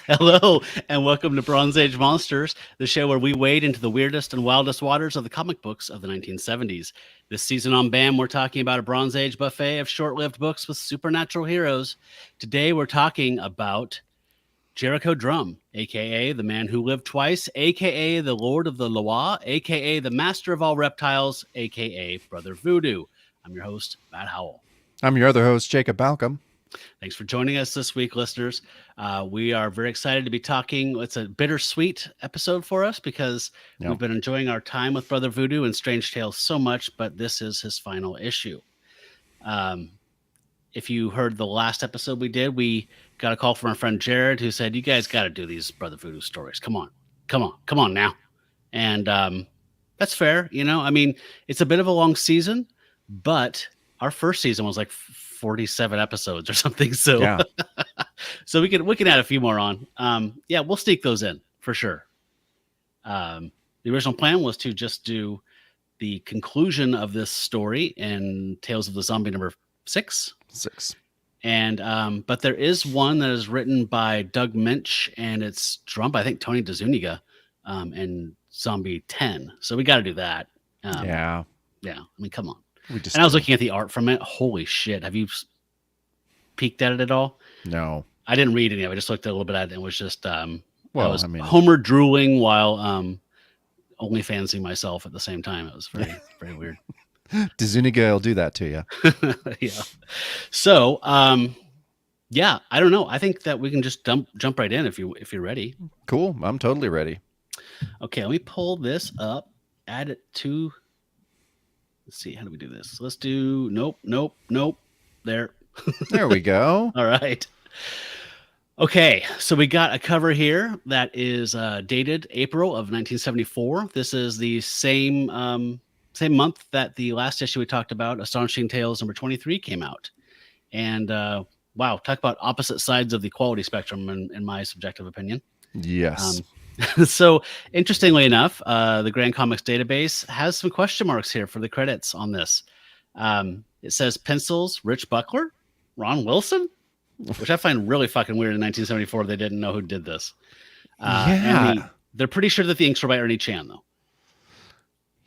Hello, and welcome to Bronze Age Monsters, the show where we wade into the weirdest and wildest waters of the comic books of the 1970s. This season on BAM, we're talking about a Bronze Age buffet of short-lived books with supernatural heroes. Today, we're talking about Jericho Drum, aka the man who lived twice, aka the Lord of the Loa, aka the Master of all reptiles, aka Brother Voodoo. I'm your host, Matt Howell. I'm your other host, Jacob Balcom. Thanks for joining us this week, listeners. We are very excited to be talking. It's a bittersweet episode for us because we've been enjoying our time with Brother Voodoo and Strange Tales so much, but this is his final issue. If you heard the last episode we did, we got a call from our friend Jared who said, "You guys got to do these Brother Voodoo stories. Come on now." And that's fair. I mean, it's a bit of a long season, but our first season was like 47 episodes or something. So, yeah. So we can add a few more on. We'll sneak those in for sure. The original plan was to just do the conclusion of this story in Tales of the Zombie number 6. And but there is one that is written by Doug Minch and it's drawn by, I think, Tony DeZuniga in Zombie 10. So we got to do that. Yeah. I mean, come on. And I was looking at the art from it. Holy shit. Have you peeked at it at all? No. I didn't read any of it. I just looked a little bit at it and it was just Homer drooling while only fancying myself at the same time. It was very, very weird. DeZuniga will do that to you. Yeah. So, I don't know. I think that we can just jump right in if you're ready. Cool. I'm totally ready. Okay, let me pull this up, add it to... Let's see, how do we do this? Let's do, nope. There. There we go. All right. Okay, so we got a cover here that is dated April of 1974. This is the same month that the last issue we talked about, Astonishing Tales number 23, came out. And wow, talk about opposite sides of the quality spectrum in my subjective opinion. Yes. So interestingly enough, the Grand Comics database has some question marks here for the credits on this. It says pencils, Rich Buckler, Ron Wilson, which I find really fucking weird. In 1974, they didn't know who did this. And they're pretty sure that the inks were by Ernie Chan, though.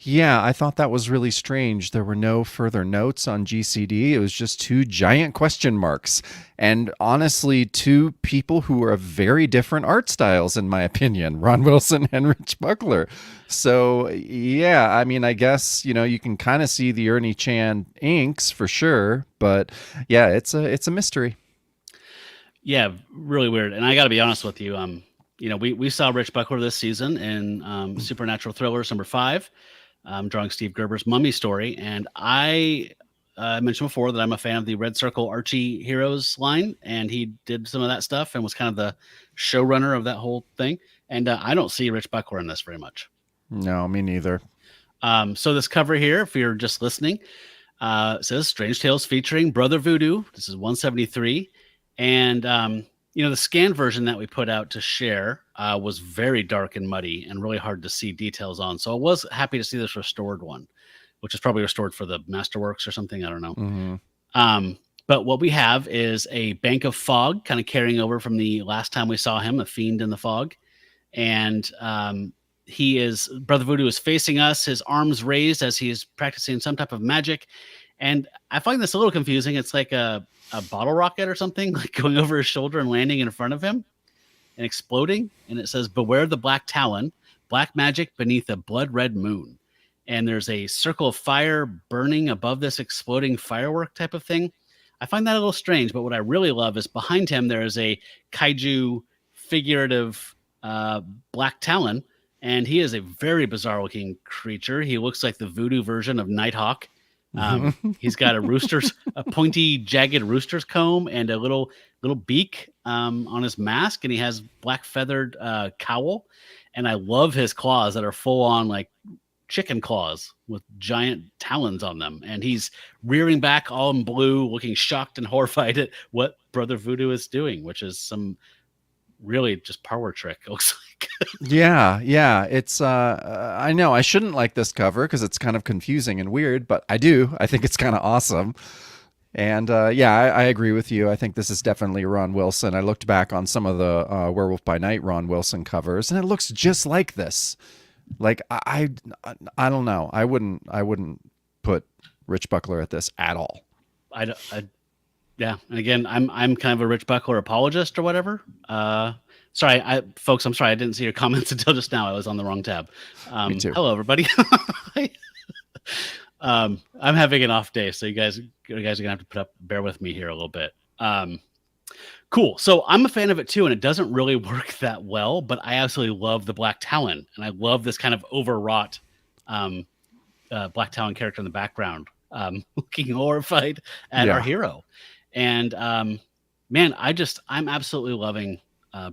Yeah, I thought that was really strange. There were no further notes on GCD. It was just 2 giant question marks. And honestly, 2 people who are very different art styles, in my opinion, Ron Wilson and Rich Buckler. So, yeah, I mean, I guess, you can kind of see the Ernie Chan inks for sure. But yeah, it's a mystery. Yeah, really weird. And I got to be honest with you. We saw Rich Buckler this season in Supernatural Thrillers number 5. Drawing Steve Gerber's Mummy story. And I mentioned before that I'm a fan of the Red Circle Archie Heroes line, and he did some of that stuff and was kind of the showrunner of that whole thing. And I don't see Rich Buckler in this very much. No, me neither. So this cover here, if you're just listening, says Strange Tales featuring Brother Voodoo. This is 173. And the scanned version that we put out to share was very dark and muddy and really hard to see details on. So I was happy to see this restored one, which is probably restored for the Masterworks or something. I don't know. Mm-hmm. But what we have is a bank of fog kind of carrying over from the last time we saw him, a fiend in the fog. And Brother Voodoo is facing us, his arms raised as he is practicing some type of magic. And I find this a little confusing. It's like a bottle rocket or something, like going over his shoulder and landing in front of him and exploding. And it says, "Beware the Black Talon, black magic beneath a blood red moon." And there's a circle of fire burning above this exploding firework type of thing. I find that a little strange, but what I really love is behind him, there is a kaiju figurative Black Talon. And he is a very bizarre looking creature. He looks like the voodoo version of Nighthawk. He's got a pointy, jagged rooster's comb and a little beak on his mask, and he has black feathered cowl. And I love his claws that are full on like chicken claws with giant talons on them. And he's rearing back all in blue, looking shocked and horrified at what Brother Voodoo is doing, which is some really just power trick, it looks like. Yeah. It's I know I shouldn't like this cover because it's kind of confusing and weird, but I do. I think it's kind of awesome. And yeah, I agree with you. I think this is definitely Ron Wilson. I looked back on some of the Werewolf by Night Ron Wilson covers, and it looks just like this. Like I don't know. I wouldn't put Rich Buckler at this at all. I yeah. And again, I'm kind of a Rich Buckler apologist or whatever. Sorry, folks. I'm sorry. I didn't see your comments until just now. I was on the wrong tab. Me too. Hello, everybody. I'm having an off day, so you guys are gonna have to bear with me here a little bit. Cool. So I'm a fan of it too, and it doesn't really work that well, but I absolutely love the Black Talon, and I love this kind of overwrought Black Talon character in the background, looking horrified at our hero. And man, I'm absolutely loving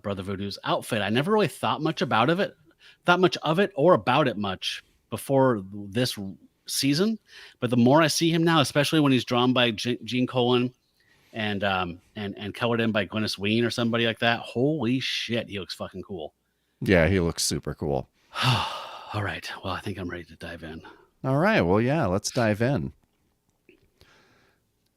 Brother Voodoo's outfit. I never really thought much of it or about it much before this season, but the more I see him now, especially when he's drawn by Gene Colan and colored in by Glynis Wein or somebody like that, holy shit, he looks fucking cool. Yeah, he looks super cool. All right, well, I think I'm ready to dive in. All right, well, yeah, let's dive in.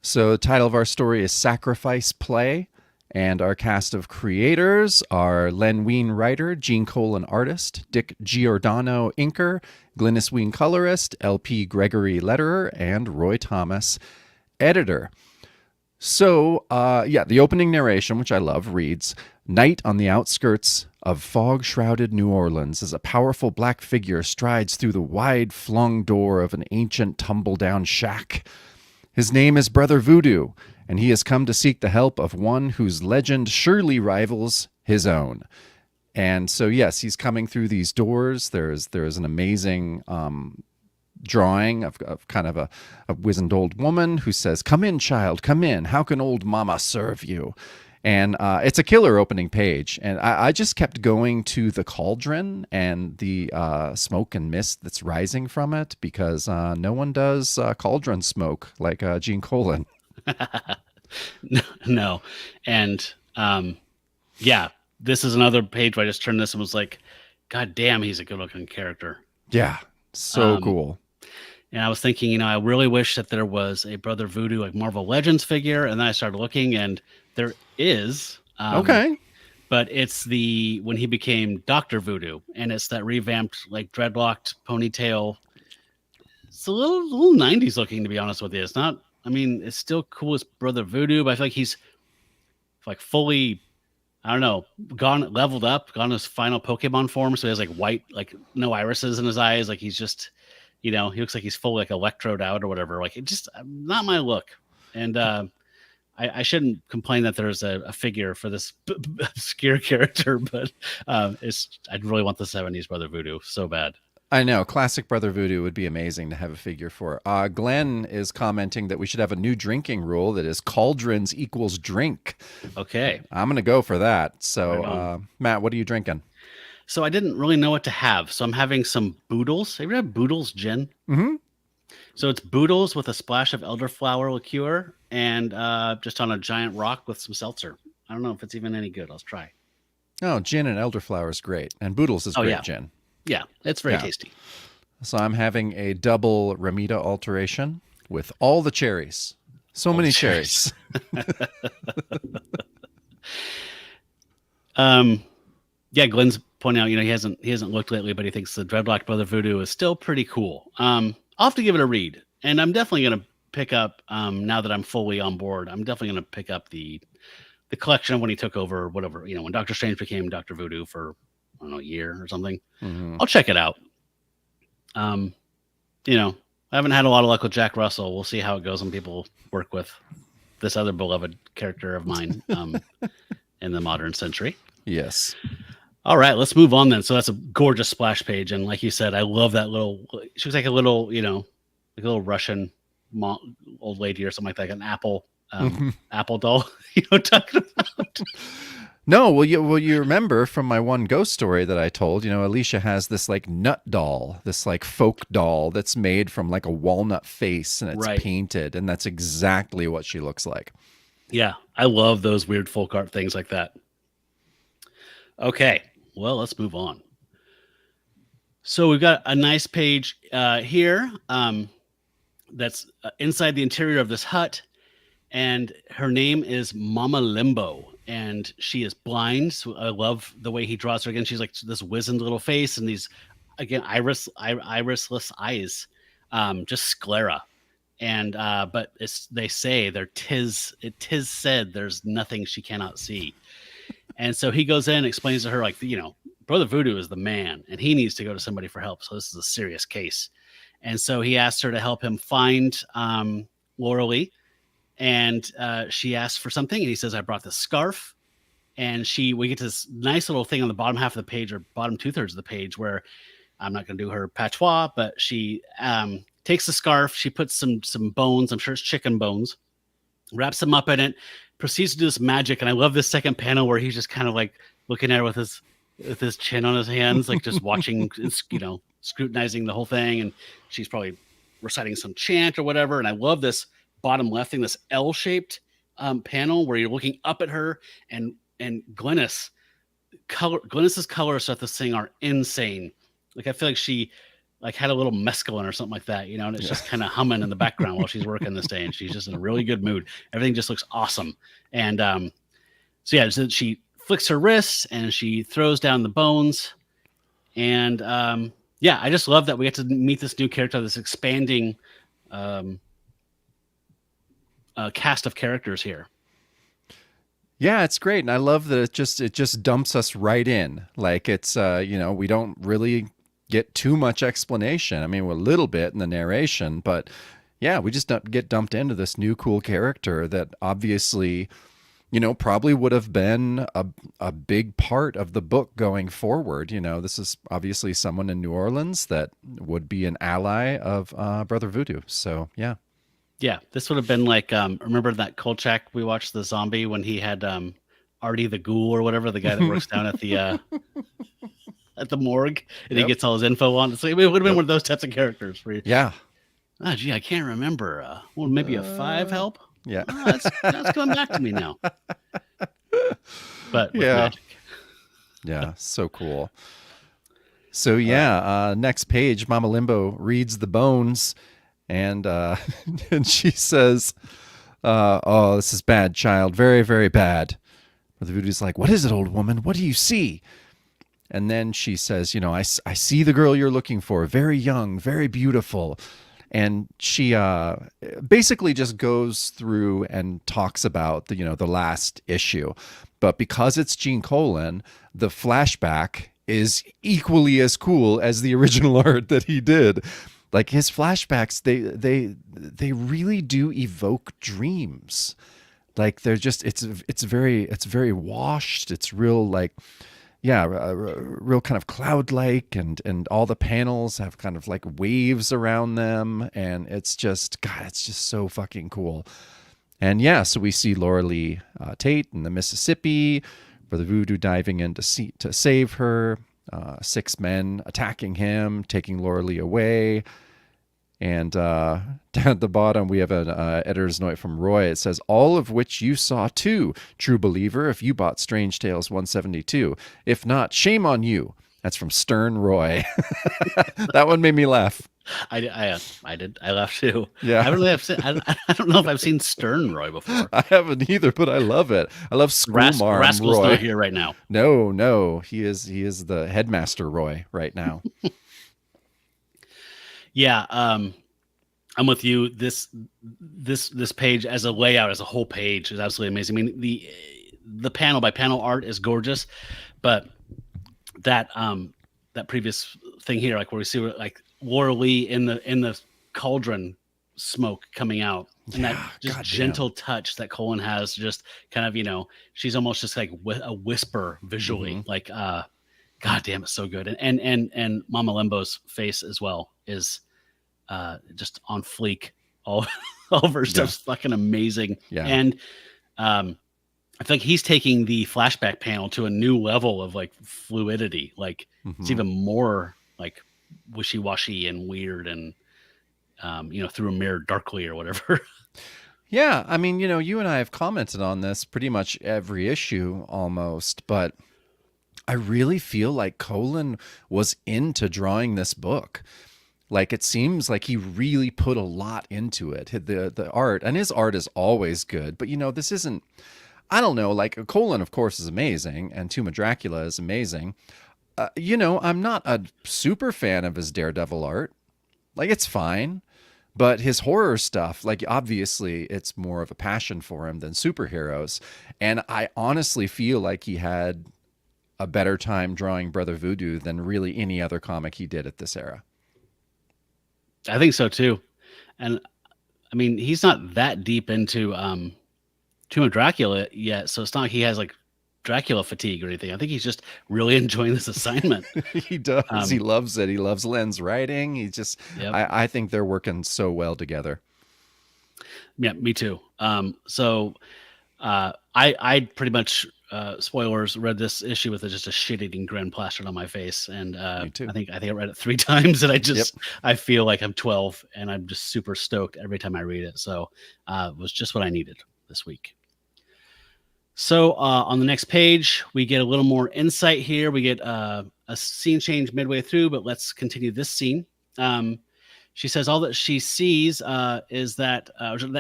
So the title of our story is Sacrifice Play, and our cast of creators are Len Wein, writer, Gene Colan, artist, Dick Giordano, inker, Glynis Wein, colorist, LP Gregory, letterer, and Roy Thomas, editor. So, the opening narration, which I love, reads, "Night on the outskirts of fog-shrouded New Orleans as a powerful black figure strides through the wide-flung door of an ancient tumble-down shack. His name is Brother Voodoo, and he has come to seek the help of one whose legend surely rivals his own." And so, yes, he's coming through these doors. There's an amazing drawing of kind of a wizened old woman who says, "Come in, child, come in. How can old mama serve you?" And it's a killer opening page. And I just kept going to the cauldron and the smoke and mist that's rising from it, because no one does cauldron smoke like Gene Colan. No. And yeah, this is another page where I just turned this and was like, God damn, he's a good looking character. Yeah, so cool. And I was thinking, I really wish that there was a Brother Voodoo, like Marvel Legends figure. And then I started looking, and there is. Okay. But it's when he became Dr. Voodoo, and it's that revamped, like dreadlocked ponytail. It's a little 90s looking, to be honest with you. It's not, it's still cool as Brother Voodoo, but I feel like he's like fully, I don't know, leveled up, gone his final Pokemon form. So he has like white, like no irises in his eyes. Like he's just, he looks like he's fully like electrode out or whatever. Like it just not my look. And I shouldn't complain that there's a figure for this obscure character, but I'd really want the 70s Brother Voodoo so bad. I know. Classic Brother Voodoo would be amazing to have a figure for. Glenn is commenting that we should have a new drinking rule that is cauldrons equals drink. Okay. I'm going to go for that. So, Matt, what are you drinking? So I didn't really know what to have. So I'm having some Boodles. Have you ever had Boodles gin? Mm-hmm. So it's Boodles with a splash of elderflower liqueur and just on a giant rock with some seltzer. I don't know if it's even any good. Let's try. Oh, gin and elderflower is great. And Boodles is great gin. Yeah, it's very tasty. So I'm having a double Ramita alteration with all the cherries. So many cherries. Yeah, Glenn's pointing out, he hasn't looked lately, but he thinks the Dreadlocked Brother Voodoo is still pretty cool. I'll have to give it a read, and I'm definitely going to pick up, now that I'm fully on board, I'm definitely going to pick up the collection of when he took over, whatever, when Doctor Strange became Dr. Voodoo for, I don't know, a year or something. Mm-hmm. I'll check it out. I haven't had a lot of luck with Jack Russell. We'll see how it goes when people work with this other beloved character of mine in the modern century. Yes. All right, let's move on then. So that's a gorgeous splash page, and like you said, I love that little. She looks like a little, like a little Russian old lady or something like that, like an apple, apple doll. Talking about. No, well, you remember from my one ghost story that I told, Alicia has this like nut doll, this like folk doll that's made from like a walnut face, and it's painted, and that's exactly what she looks like. Yeah, I love those weird folk art things like that. Okay, well, let's move on. So we've got a nice page here that's inside the interior of this hut. and her name is Mama Limbo, and she is blind. So I love the way he draws her. Again, she's like this wizened little face and these, again, irisless eyes, just sclera. And but they say tis said there's nothing she cannot see. And so he goes in and explains to her, like, Brother Voodoo is the man, and he needs to go to somebody for help. So this is a serious case. And so he asked her to help him find Laura Lee, and she asked for something, and he says, "I brought this scarf." And we get this nice little thing on the bottom half of the page, or bottom 2/3 of the page, where I'm not going to do her patois, but she takes the scarf, she puts some bones, I'm sure it's chicken bones, wraps them up in it, proceeds to do this magic. And I love this second panel where he's just kind of like looking at her with his chin on his hands, like just watching, scrutinizing the whole thing. And she's probably reciting some chant or whatever. And I love this bottom left thing, this L-shaped panel where you're looking up at her, and Glynis's colors throughout this thing are insane. Like, I feel like she had a little mescaline or something like that, and it's just kind of humming in the background while she's working this day, and she's just in a really good mood. Everything just looks awesome. And so she flicks her wrist and she throws down the bones. And I just love that we get to meet this new character, this expanding cast of characters here. Yeah, it's great, and I love that it just dumps us right in. Like, it's we don't really get too much explanation. I mean, a little bit in the narration, but yeah, we just get dumped into this new cool character that obviously, probably would have been a big part of the book going forward. This is obviously someone in New Orleans that would be an ally of Brother Voodoo. So yeah. Yeah, this would have been like, remember that Kolchak we watched, the zombie, when he had Artie the Ghoul or whatever, the guy that works down at the at the morgue, and he gets all his info on. So it would have been one of those types of characters. Where yeah. Oh, gee, I can't remember. Well, maybe a 5 help? Yeah. That's coming back to me now. But with magic. Yeah, so cool. So next page, Mama Limbo reads the bones. And and she says, "Oh, this is bad, child. Very, very bad." But the Voodoo's like, "What is it, old woman? What do you see?" And then she says, I see the girl you're looking for. Very young, very beautiful. And she basically just goes through and talks about the last issue. But because it's Gene Colan, the flashback is equally as cool as the original art that he did. Like, his flashbacks, they really do evoke dreams. Like, they're just it's very washed. It's real, like, real kind of cloud-like, and all the panels have kind of like waves around them, and it's just so fucking cool. And so we see Laura Lee Tate in the Mississippi, Brother Voodoo diving in to save her. 6 men attacking him, taking Laura Lee away. And down at the bottom, we have an editor's note from Roy. It says, "All of which you saw too, true believer, if you bought Strange Tales 172. If not, shame on you." That's from Stern Roy. That one made me laugh. I did. I laughed too. Yeah. I don't know if I've seen Stern Roy before. I haven't either, but I love it. I love Schoolmarm Rascal's Roy. not here right now. No, he is the headmaster Roy right now. Yeah, I'm with you. This page as a layout, as a whole page, is absolutely amazing. I mean, the panel by panel art is gorgeous, but that previous thing here, like where we see like Laura Lee in the cauldron smoke coming out, and that just gentle touch that Colan has, just kind of, she's almost just like a whisper visually, like God damn, it's so good. And Mama Limbo's face as well is just on fleek. All of her stuff's fucking amazing. Yeah. And I feel like he's taking the flashback panel to a new level of like fluidity. Like it's even more like wishy-washy and weird, and through a mirror darkly or whatever. Yeah, I mean, you and I have commented on this pretty much every issue almost, but I really feel like Colan was into drawing this book. Like it seems like he really put a lot into it. The art, and his art is always good, but this isn't. I don't know. Like Colin, of course, is amazing, and Tomb of Dracula is amazing. I'm not a super fan of his Daredevil art. Like it's fine, but his horror stuff, like obviously, it's more of a passion for him than superheroes. And I honestly feel like he had a better time drawing Brother Voodoo than really any other comic he did at this era. I think so too. And I mean, he's not that deep into Tomb of Dracula yet, so it's not like he has like Dracula fatigue or anything. I think he's just really enjoying this assignment. He does. He loves it. He loves Len's writing. He just, Yep. I think they're working so well together. Yeah, me too. I pretty much spoilers read this issue with just a shit-eating grin plastered on my face, and Me too. I think I read it 3 times, and Yep. I feel like I'm 12, and I'm just super stoked every time I read it. So it was just what I needed this week. So on the next page, we get a little more insight here. We get a scene change midway through, but let's continue this scene. She says all that she sees is that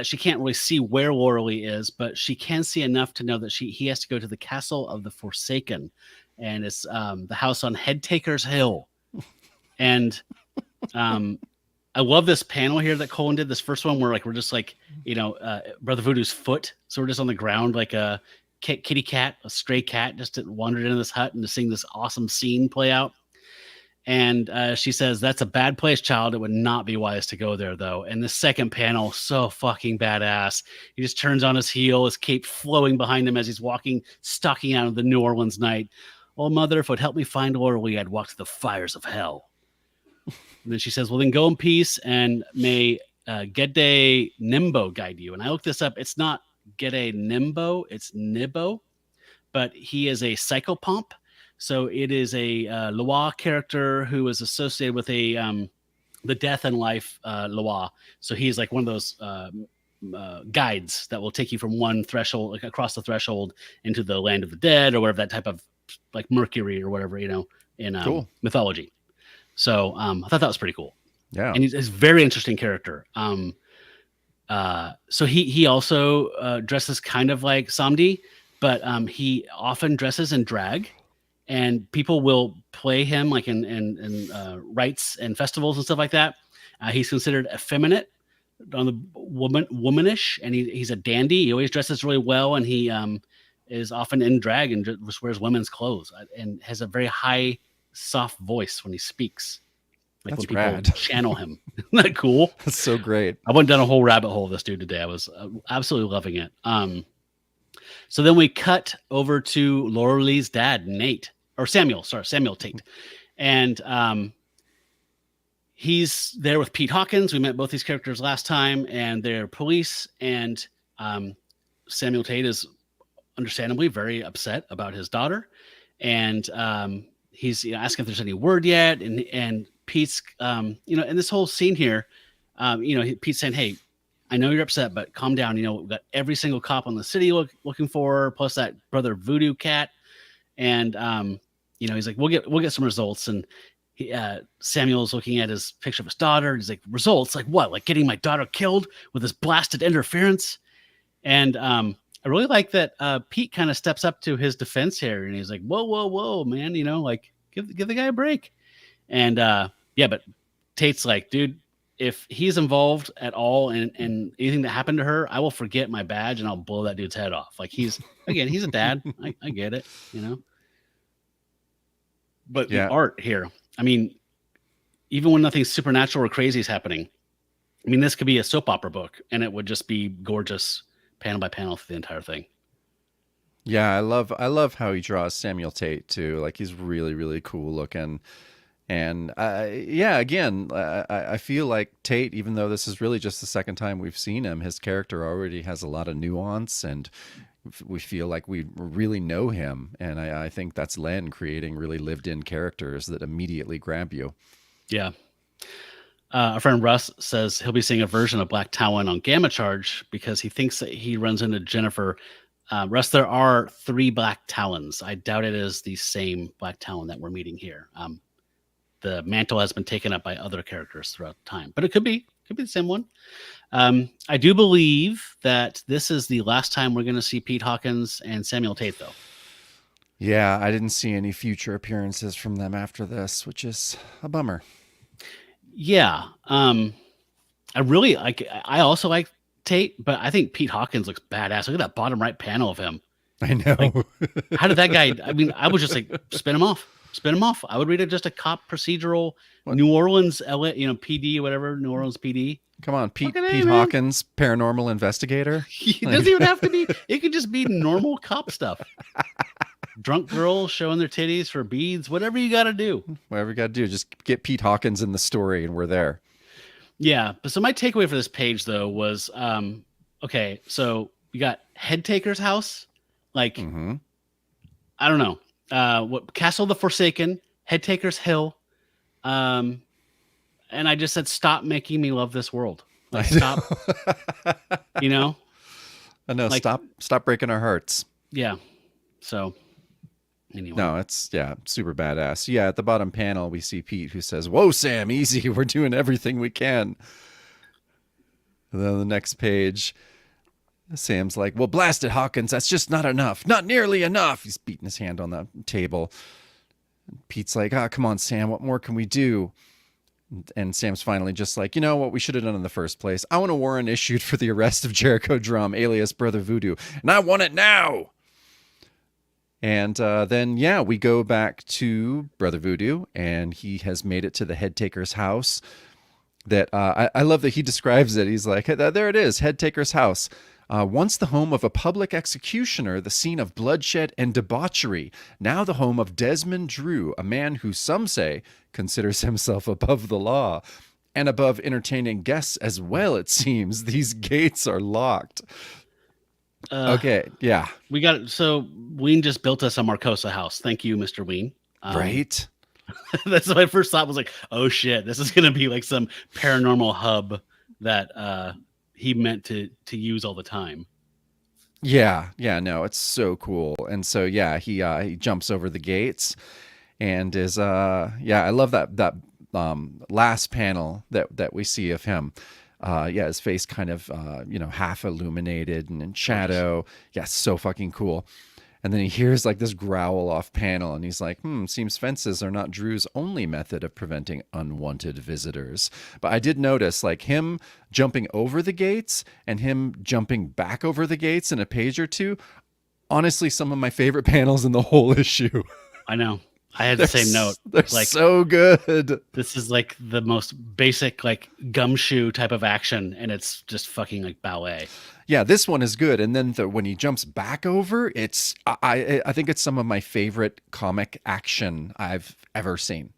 she can't really see where Laurelly is, but she can see enough to know that he has to go to the Castle of the Forsaken, and it's the house on Headtaker's Hill. And I love this panel here that Colin did. This first one where we're just Brother Voodoo's foot, so we're just on the ground like a kitty cat, a stray cat, just wandered into this hut and to seeing this awesome scene play out. And she says, "That's a bad place, child. It would not be wise to go there, though." And the second panel, so fucking badass. He just turns on his heel, his cape flowing behind him as he's stalking out of the New Orleans night. "Oh, mother, if it would help me find Laurelly, I'd walk to the fires of hell." And then she says, "Well, then go in peace, and may Gede Nimbo guide you." And I looked this up. It's not Gede Nimbo, it's Nibbo, but he is a psychopomp. So it is a Loire character who is associated with the death and life Loire. So he's like one of those guides that will take you from one threshold, like across the threshold into the land of the dead or whatever, that type of like Mercury or whatever, in Cool. mythology. So I thought that was pretty cool. Yeah. And he's a very interesting character. So he also dresses kind of like Samdi, but he often dresses in drag. And people will play him like in rites and festivals and stuff like that. He's considered effeminate, on the womanish, and he's a dandy. He always dresses really well, and he is often in drag and just wears women's clothes and has a very high, soft voice when he speaks. Like That's when people rad. channel him. Isn't that cool? That's so great. I went down a whole rabbit hole of this dude today. I was absolutely loving it. So then we cut over to Laurelly's dad, Samuel Tate. And he's there with Pete Hawkins. We met both these characters last time, and they're police. And Samuel Tate is understandably very upset about his daughter. And he's asking if there's any word yet. And Pete's, in this whole scene here, Pete's saying, "Hey, I know you're upset, but calm down. We've got every single cop in the city looking for her, plus that Brother Voodoo cat." And he's like, we'll get some results. And Samuel's looking at his picture of his daughter. And he's like, "Results? Like what? Like getting my daughter killed with this blasted interference?" And I really like that Pete kind of steps up to his defense here, and he's like, whoa, man, like give the guy a break. And but Tate's like, "Dude, if he's involved at all in anything that happened to her, I will forget my badge and I'll blow that dude's head off." Like he's a dad. I get it, But the art here, I mean, even when nothing supernatural or crazy is happening, I mean, this could be a soap opera book and it would just be gorgeous panel by panel through the entire thing. Yeah, I love how he draws Samuel Tate too. Like he's really, really cool looking. And again, I feel like Tate, even though this is really just the second time we've seen him, his character already has a lot of nuance, and we feel like we really know him. And I think that's Len creating really lived-in characters that immediately grab you. Yeah. Our friend Russ says he'll be seeing a version of Black Talon on Gamma Charge because he thinks that he runs into Jennifer. Russ, there are 3 Black Talons. I doubt it is the same Black Talon that we're meeting here. the mantle has been taken up by other characters throughout time. But it could be the same one. I do believe that this is the last time we're going to see Pete Hawkins and Samuel Tate, though. Yeah, I didn't see any future appearances from them after this, which is a bummer. Yeah. I really like. I also like Tate, but I think Pete Hawkins looks badass. Look at that bottom right panel of him. I know. Like, how did that guy? I mean, I would just like spin him off. I would read it just a cop procedural, New Orleans, LA, PD, whatever, New Orleans PD. Come on, Pete Hawkins, paranormal investigator. It doesn't even have to be. It could just be normal cop stuff. Drunk girls showing their titties for beads, whatever you got to do. Whatever you got to do, just get Pete Hawkins in the story, and we're there. Yeah, but so my takeaway for this page though was, okay, so we got Headtaker's house, like I don't know, what Castle of the Forsaken, Headtaker's Hill, and I just said, stop making me love this world. Like, stop, you know. I know. Like, stop breaking our hearts. Yeah. So. Anyway. No, it's super badass. Yeah, at the bottom panel we see Pete who says, "Whoa, Sam, easy. We're doing everything we can." And then on the next page, Sam's like, "Well, blast it, Hawkins. That's just not enough. Not nearly enough." He's beating his hand on the table. And Pete's like, "Ah, come on, Sam. What more can we do?" And Sam's finally just like, "You know what we should have done in the first place? I want a warrant issued for the arrest of Jericho Drum, alias Brother Voodoo, and I want it now." And then, we go back to Brother Voodoo, and he has made it to the Headtaker's house. That I love that he describes it. He's like, hey, there it is, Headtaker's house. Once the home of a public executioner, the scene of bloodshed and debauchery. Now the home of Desmond Drew, a man who some say considers himself above the law. And above entertaining guests as well, it seems. These gates are locked. Okay, yeah. We got it. So Ween just built us a Marcosa house. Thank you, Mr. Ween. Right? That's what my first thought was like, oh shit, this is going to be like some paranormal hub that he meant to use all the time. Yeah, no, it's so cool. And so, he jumps over the gates and is, I love that last panel that we see of him. His face kind of, half illuminated and in shadow. Yeah, so fucking cool. And then he hears like this growl off panel and he's like, seems fences are not Drew's only method of preventing unwanted visitors. But I did notice like him jumping over the gates and him jumping back over the gates in a page or two. Honestly, some of my favorite panels in the whole issue. I know. I had the same note. They're like, so good. This is like the most basic, like gumshoe type of action, and it's just fucking like ballet. Yeah, this one is good. And then when he jumps back over, it's I think it's some of my favorite comic action I've ever seen.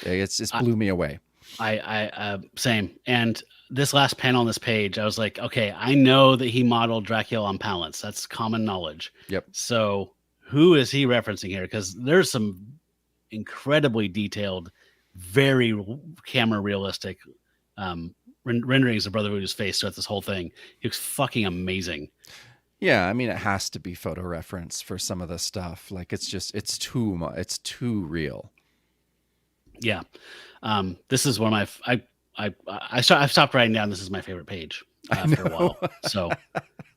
It's blew me away. I same. And this last panel on this page, I was like, okay, I know that he modeled Dracula on pallets. That's common knowledge. Yep. So who is he referencing here? Because there's some incredibly detailed, very camera realistic renderings of Brother Voodoo's face throughout this whole thing. He looks fucking amazing. Yeah, I mean, it has to be photo reference for some of the stuff. Like it's too real. Yeah, this is one of my I've stopped writing down. This is my favorite page after a while. So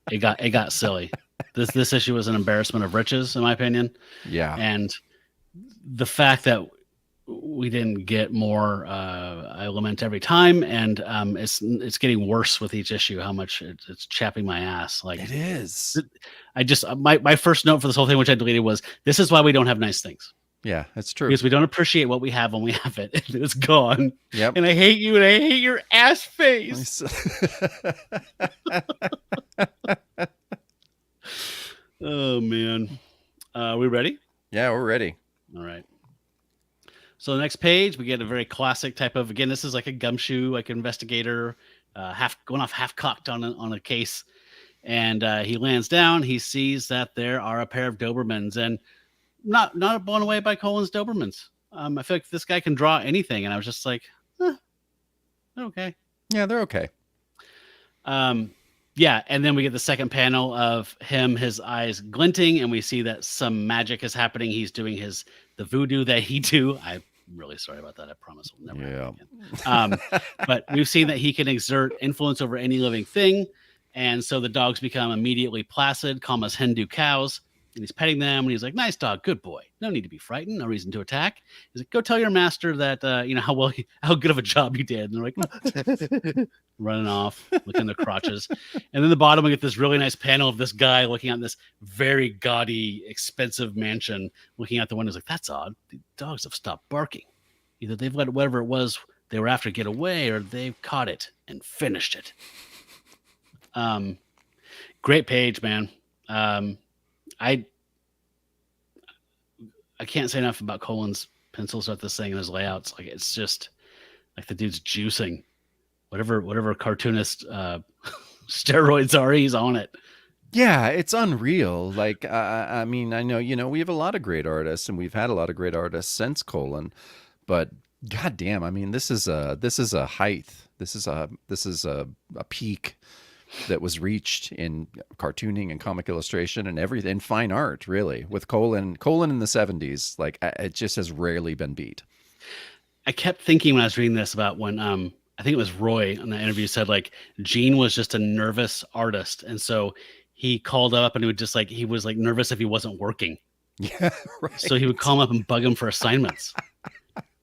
it got silly. This issue was an embarrassment of riches, in my opinion. Yeah, and the fact that we didn't get more, I lament every time, and it's getting worse with each issue. How much it's chapping my ass. Like it is. I just my first note for this whole thing, which I deleted, was this is why we don't have nice things. Yeah, that's true. Because we don't appreciate what we have when we have it. It's gone. Yep. And I hate you, and I hate your ass face. Oh man, we ready? Yeah, we're ready. All right. So the next page, we get a very classic type of, again, this is like a gumshoe, like investigator, going off half cocked on a case. And he lands down. He sees that there are a pair of Dobermans, and not blown away by Colin's Dobermans. I feel like this guy can draw anything, and I was just like, they're okay. Yeah, they're okay. Yeah, and then we get the second panel of him, his eyes glinting, and we see that some magic is happening. He's doing the voodoo that he do. I really sorry about that. I promise it'll never Yeah. happen again. But we've seen that he can exert influence over any living thing. And so the dogs become immediately placid, calm as hen do cows. And he's petting them, and he's like, "Nice dog, good boy. No need to be frightened. No reason to attack." He's like, "Go tell your master that how good of a job you did." And they're like, running off, licking their crotches. And then the bottom, we get this really nice panel of this guy looking at this very gaudy, expensive mansion, looking out the windows like, "That's odd. The dogs have stopped barking. Either they've let whatever it was they were after get away, or they've caught it and finished it." Great page, man. I can't say enough about Colin's pencils at this thing and his layouts. Like, it's just like the dude's juicing. Whatever cartoonist steroids are, he's on it. Yeah, it's unreal. Like, I mean, I know, we have a lot of great artists, and we've had a lot of great artists since Colin, but goddamn, I mean, this is a height. This is a peak that was reached in cartooning and comic illustration and everything, and fine art, really, with Colin in the 70s. Like, it just has rarely been beat. I kept thinking when I was reading this about when I think it was Roy in the interview said, like, Gene was just a nervous artist, and so he called up and he was like nervous if he wasn't working. Yeah, right. So he would call him up and bug him for assignments.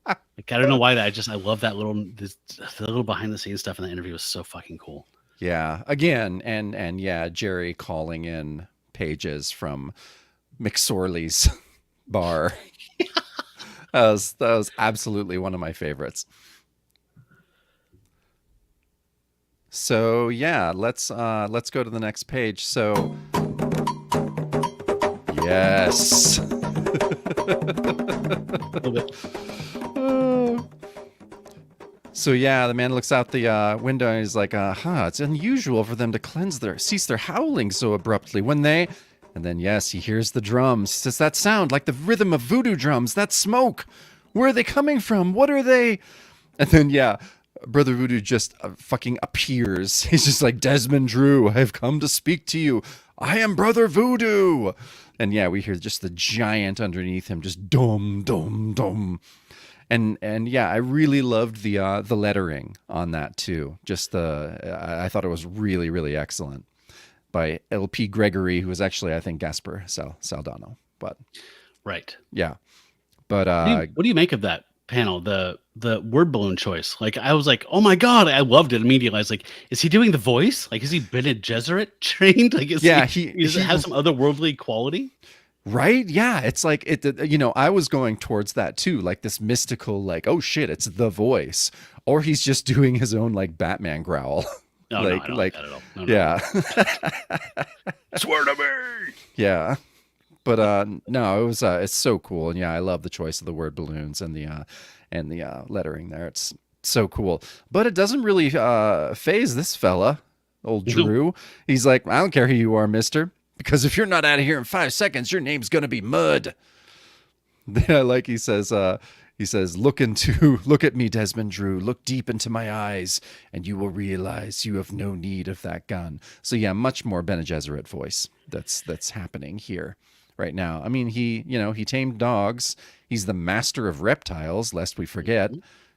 Like, I don't know why I love that the little behind the scenes stuff in the interview was so fucking cool. Yeah, again, and yeah, Jerry calling in pages from McSorley's bar. That was absolutely one of my favorites. So yeah, let's go to the next page. So yes. So yeah, the man looks out the window and he's like, it's unusual for them to cease their howling so abruptly when they... And then, yes, he hears the drums. He says, "That sound, like the rhythm of voodoo drums, that smoke. Where are they coming from? What are they?" And then, yeah, Brother Voodoo just fucking appears. He's just like, "Desmond Drew, I've come to speak to you. I am Brother Voodoo." And yeah, we hear just the giant underneath him, just dum, dum, dum. And yeah, I really loved the lettering on that too. Just I thought it was really, really excellent by L.P. Gregory, who was actually, I think, Gasper Saldano. But right, yeah. But what do you make of that panel? The word balloon choice. Like, I was like, oh my god, I loved it immediately. I was like, is he doing the voice? Like, is he Bene Gesserit trained? Like, does it have some otherworldly quality? Right? Yeah. It's like I was going towards that too, like this mystical, like, oh shit, it's the voice, or he's just doing his own like Batman growl. No, like, no, I don't like that at all. No, yeah. Swear to me. Yeah. But no, it was it's so cool, and yeah, I love the choice of the word balloons and the lettering there. It's so cool, but it doesn't really phase this fella, old Drew. He's like, "I don't care who you are, mister. Because if you're not out of here in 5 seconds, your name's gonna be Mud." Then, like he says, look at me, Desmond Drew. Look deep into my eyes, and you will realize you have no need of that gun. So yeah, much more Bene Gesserit voice that's happening here right now. I mean, he tamed dogs. He's the master of reptiles, lest we forget.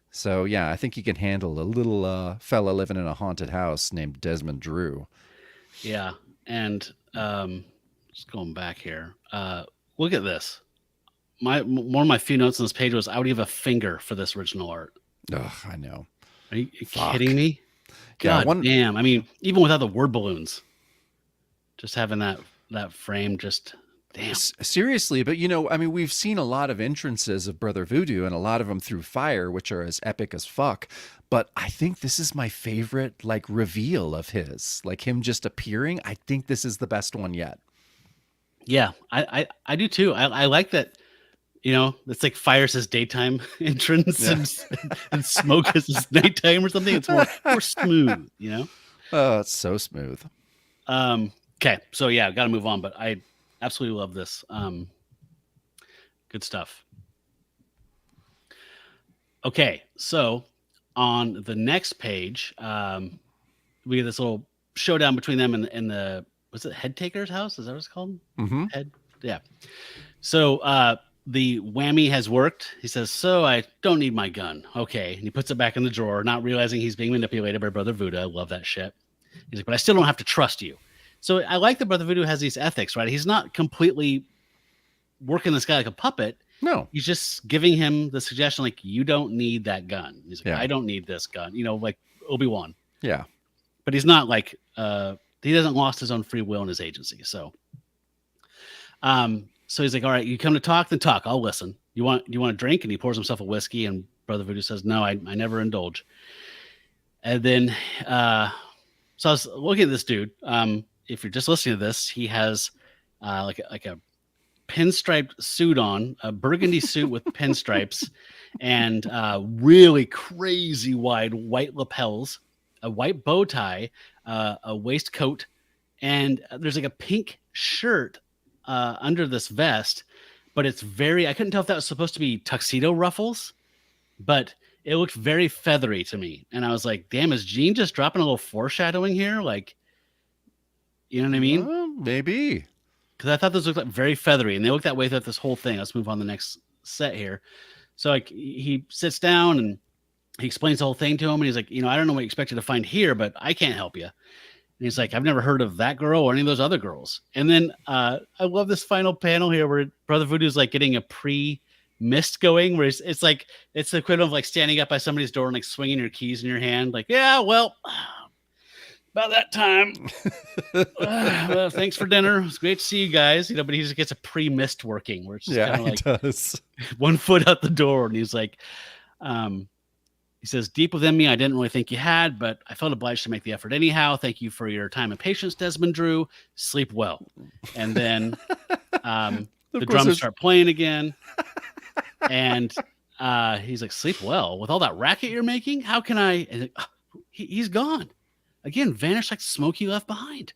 So yeah, I think he can handle a little fella living in a haunted house named Desmond Drew. Yeah, and just going back here, look at this. One of my few notes on this page was, I would give a finger for this original art. Oh, I know. Are you kidding me? Yeah, God damn. I mean, even without the word balloons, just having that frame, just damn. Seriously, but I mean, we've seen a lot of entrances of Brother Voodoo, and a lot of them through fire, which are as epic as fuck. But I think this is my favorite, like, reveal of his, like him just appearing. I think this is the best one yet. Yeah, I do too. I like that. It's like fire's his daytime entrance, and smoke is his nighttime or something. It's more smooth, Oh, it's so smooth. Okay, so yeah, got to move on. But I absolutely love this. Good stuff. Okay, so on the next page, we get this little showdown between them and the, was it Head Taker's house? Is that what it's called? Mm-hmm. Head, yeah. So the whammy has worked. He says, "So I don't need my gun." Okay. And he puts it back in the drawer, not realizing he's being manipulated by Brother Voodoo. I love that shit. He's like, "But I still don't have to trust you." So I like that Brother Voodoo has these ethics, right? He's not completely working this guy like a puppet. No. He's just giving him the suggestion, like, you don't need that gun. He's like, Yeah. I don't need this gun, like Obi-Wan. Yeah. But he's not like, he doesn't lost his own free will in his agency. So he's like, all right, you come to talk, then talk. I'll listen. You want a drink? And he pours himself a whiskey, and Brother Voodoo says, no, I never indulge. And then, so I was looking at this dude. If you're just listening to this, he has like a pinstriped suit on, a burgundy suit with pinstripes, and really crazy wide white lapels, a white bow tie, a waistcoat, and there's like a pink shirt under this vest, but it's I couldn't tell if that was supposed to be tuxedo ruffles, but it looked very feathery to me. And I was like, damn, is Gene just dropping a little foreshadowing here? Like, you know what I mean? Maybe. Because I thought those looked like very feathery, and they look that way throughout this whole thing. Let's move on to the next set here. So like he sits down and he explains the whole thing to him, and he's like, I don't know what you expect you to find here, but I can't help you. And he's like, I've never heard of that girl or any of those other girls. And then I love this final panel here where Brother Voodoo's like getting a pre-mist going, where it's like it's the equivalent of like standing up by somebody's door and like swinging your keys in your hand, like, yeah, well, about that time. Well, thanks for dinner. It's great to see you guys. But he just gets a pre-mist working, where it's just kind of like does. 1 foot out the door, and he's like, he says, deep within me, I didn't really think you had, but I felt obliged to make the effort anyhow. Thank you for your time and patience, Desmond Drew. Sleep well. And then the drums start playing again. And he's like, sleep well? With all that racket you're making? How can I? And he's gone. Again, vanished like smoke he left behind.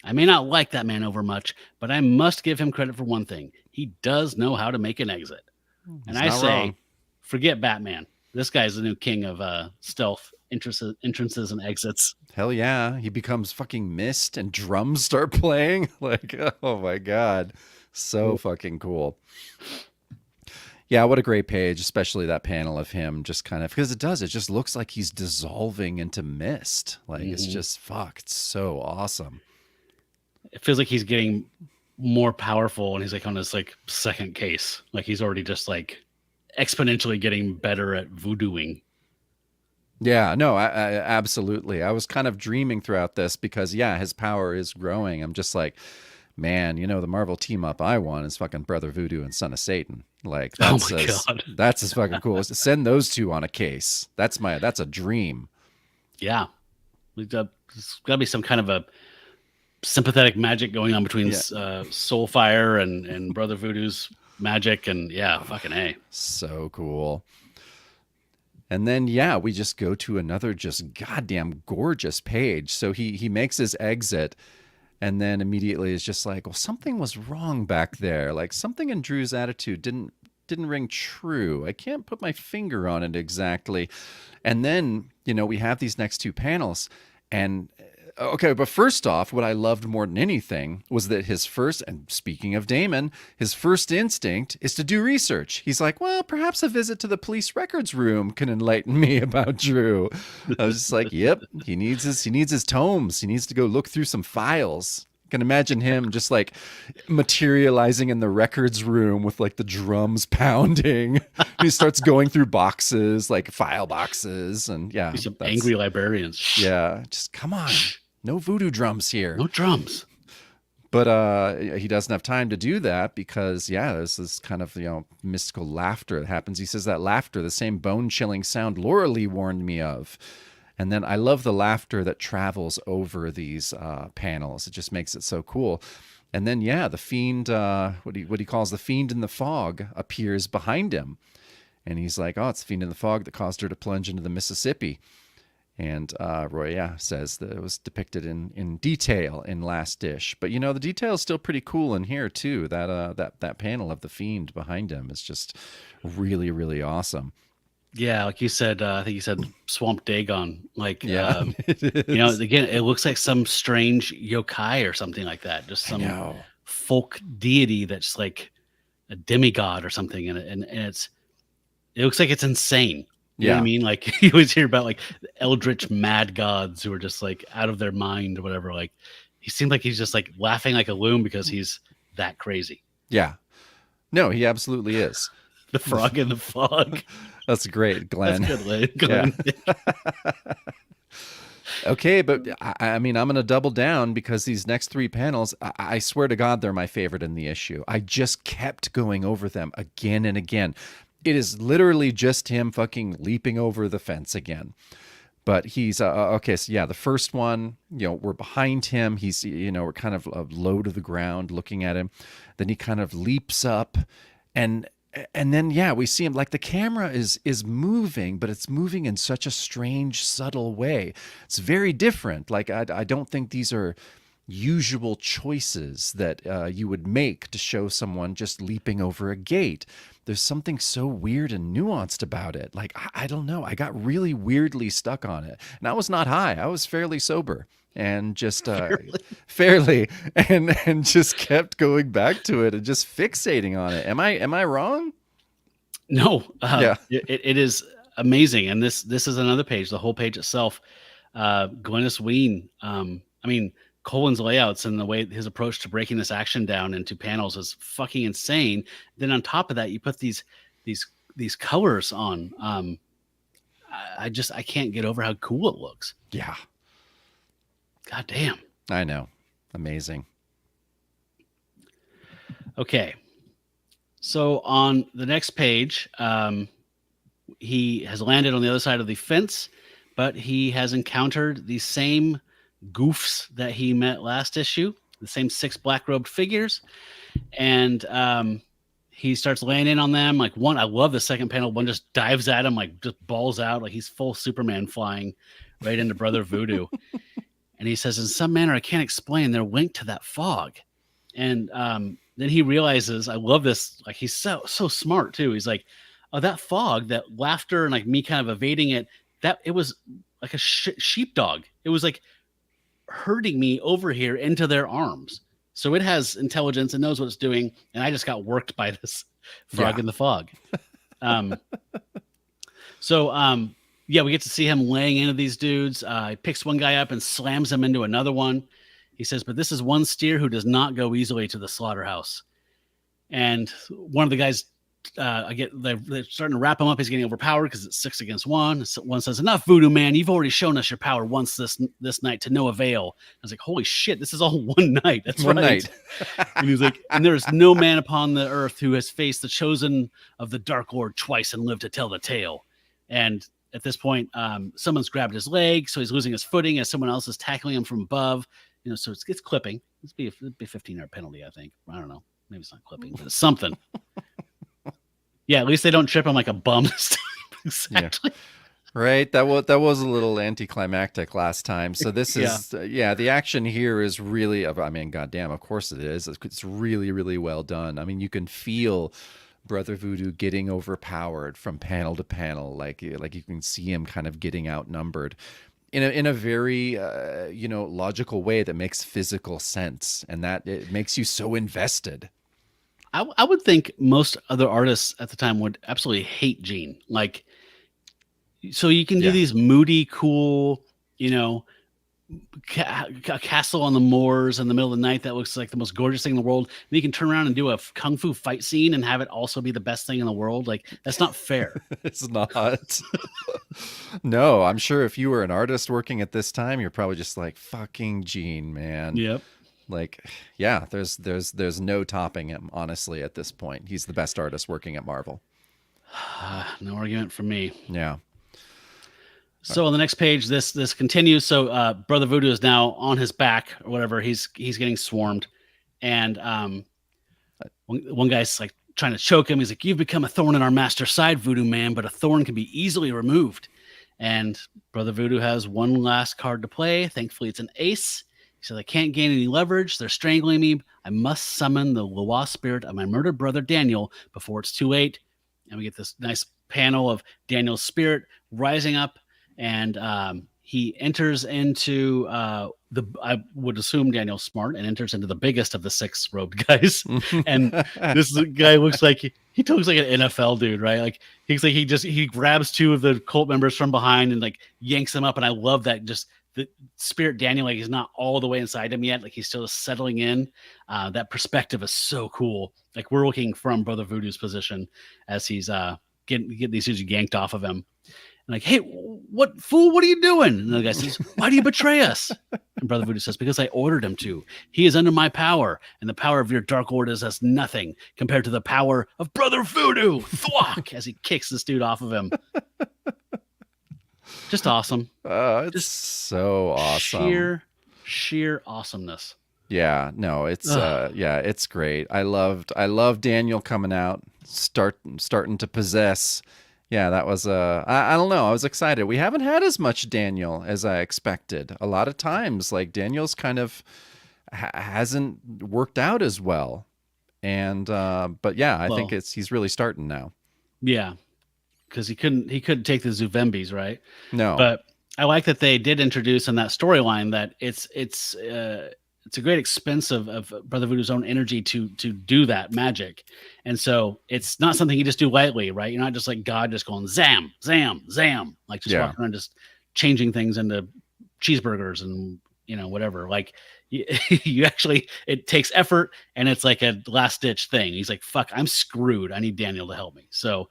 I may not like that man over much, but I must give him credit for one thing. He does know how to make an exit. And I say, forget Batman. This guy's the new king of stealth entrances and exits. Hell yeah. He becomes fucking mist and drums start playing. Like, oh my God. So fucking cool. Yeah, what a great page, especially that panel of him just kind of, because it just looks like he's dissolving into mist. Like, it's just, it's so awesome. It feels like he's getting more powerful, and he's like on his like second case. Like he's already just like exponentially getting better at voodooing. Yeah, no, I absolutely. I was kind of dreaming throughout this because, his power is growing. I'm just like, man, the Marvel team up I want is fucking Brother Voodoo and Son of Satan. Like, that's God. That's as fucking cool. Send those two on a case. That's a dream. Yeah, there's got to be some kind of a sympathetic magic going on between Soulfire and Brother Voodoo's magic, and fucking A. So cool. And then we just go to another just goddamn gorgeous page. So he makes his exit, and then immediately is just like, well, something was wrong back there. Like something in Drew's attitude didn't ring true. I can't put my finger on it exactly. And then, we have these next two panels, and okay, but first off, what I loved more than anything was that and speaking of Damon, his first instinct is to do research. He's like, well, perhaps a visit to the police records room can enlighten me about Drew. I was just like, yep, he needs his tomes. He needs to go look through some files. I can imagine him just like materializing in the records room with like the drums pounding. He starts going through boxes, like file boxes, and some angry librarians. Yeah, just come on. No voodoo drums here. No drums. But he doesn't have time to do that because, there's this kind of, mystical laughter that happens. He says that laughter, the same bone-chilling sound Laura Lee warned me of. And then I love the laughter that travels over these panels. It just makes it so cool. And then, the fiend, what he calls the fiend in the fog, appears behind him. And he's like, oh, it's the fiend in the fog that caused her to plunge into the Mississippi. And Roy, says that it was depicted in detail in Last Dish. But, the detail is still pretty cool in here, too. That panel of the fiend behind him is just really, really awesome. Yeah, like you said, I think you said Swamp Dagon. Like, again, it looks like some strange yokai or something like that. Just some folk deity that's like demigod or something, and it looks like it's insane. You know what I Yeah. mean? Like you always hear about like eldritch mad gods who are just like out of their mind or whatever. Like he seemed like he's just like laughing like a loon because he's that crazy. Yeah. No, he absolutely is. The frog in the fog. That's great, That's Glenn. good, Yeah. Glenn. Okay, but I mean, I'm going to double down because these next three panels, I swear to God, they're my favorite in the issue. I just kept going over them again and again. It is literally just him fucking leaping over the fence again. But he's okay. So yeah, the first one, we're behind him. He's, we're kind of low to the ground looking at him. Then he kind of leaps up, and then yeah, we see him, like the camera is moving, but it's moving in such a strange, subtle way. It's very different. Like I don't think these are usual choices that you would make to show someone just leaping over a gate. There's something so weird and nuanced about it. Like, I don't know. I got really weirdly stuck on it. And I was not high. I was fairly sober and just fairly and just kept going back to it and just fixating on it. Am I wrong? No, Yeah. it is amazing. And this is another page, the whole page itself. Glynis Wein, I mean, Colin's layouts and the way his approach to breaking this action down into panels is fucking insane. Then on top of that, you put these colors on. I can't get over how cool it looks. Yeah. God damn. I know. Amazing. Okay. So on the next page, he has landed on the other side of the fence, but he has encountered the same goofs that he met last issue, the same 6 black-robed figures, and he starts laying in on them. Like one, I love the second panel. One just dives at him, like just balls out, like he's full Superman flying right into Brother Voodoo. And he says, in some manner I can't explain, they're linked to that fog. And then he realizes, I love this, like he's so smart too. He's like, oh, that fog, that laughter and like me kind of evading it, that it was like a sheepdog. It was like herding me over here into their arms. So it has intelligence and knows what it's doing. And I just got worked by this frog in the fog. Yeah, we get to see him laying into these dudes. He picks one guy up and slams him into another one. He says, but this is one steer who does not go easily to the slaughterhouse. And one of the guys, they're starting to wrap him up. He's getting overpowered because it's 6 against 1. One says, enough, Voodoo Man. You've already shown us your power once this night to no avail. I was like, holy shit, this is all one night. That's one right. Night. And he's like, and there is no man upon the earth who has faced the chosen of the Dark Lord twice and lived to tell the tale. And at this point, someone's grabbed his leg, so he's losing his footing as someone else is tackling him from above. So it's clipping. It'd be a 15-yard penalty, I think. I don't know. Maybe it's not clipping, but it's something. Yeah, at least they don't trip him like a bum this time. Exactly. Yeah. Right. That was a little anticlimactic last time. So this is the action here is really, I mean, goddamn, of course it is. It's really, really well done. I mean, you can feel Brother Voodoo getting overpowered from panel to panel, like you can see him kind of getting outnumbered in a very logical way that makes physical sense, and that it makes you so invested. I would think most other artists at the time would absolutely hate Gene. Like, so you can do these moody, cool, a castle on the moors in the middle of the night that looks like the most gorgeous thing in the world. And you can turn around and do a kung fu fight scene and have it also be the best thing in the world. Like, that's not fair. It's not. No, I'm sure if you were an artist working at this time, you're probably just like, fucking Gene, man. Yep. Like, yeah, there's no topping him, honestly, at this point. He's the best artist working at Marvel. No argument from me. Yeah. So on the next page, this continues. So Brother Voodoo is now on his back or whatever. He's getting swarmed, and one guy's like trying to choke him. He's like, "You've become a thorn in our master's side, Voodoo Man, but a thorn can be easily removed." And Brother Voodoo has one last card to play. Thankfully, it's an ace. He says, "I can't gain any leverage. They're strangling me. I must summon the Loa spirit of my murdered brother Daniel before it's too late." And we get this nice panel of Daniel's spirit rising up. And he enters into I would assume Daniel's smart and enters into the biggest of the 6 robed guys. And this guy looks like he looks like an NFL dude, right? Like he grabs 2 of the cult members from behind and like yanks them up. And I love that just the spirit Daniel, like he's not all the way inside him yet, like he's still settling in. That perspective is so cool. Like we're looking from Brother Voodoo's position as he's getting these dudes yanked off of him. And like, hey, what fool? What are you doing? And the guy says, why do you betray us? And Brother Voodoo says, because I ordered him to. He is under my power, and the power of your dark lord is as nothing compared to the power of Brother Voodoo. Thwack! As he kicks this dude off of him. Just awesome. It's Just so awesome. Sheer awesomeness. Yeah, no, it's it's great. I love Daniel coming out, starting to possess. Yeah, that was I don't know. I was excited. We haven't had as much Daniel as I expected. A lot of times, like Daniel's kind of hasn't worked out as well. And but yeah, I think he's really starting now. Yeah, because he couldn't take the Zuvembis, right? No, but I like that they did introduce in that storyline that it's a great expense of Brother Voodoo's own energy to do that magic. And so it's not something you just do lightly, right? You're not just like God just going zam, zam, zam, like just walking around just changing things into cheeseburgers and, whatever. Like you actually, it takes effort and it's like a last ditch thing. He's like, fuck, I'm screwed. I need Daniel to help me. So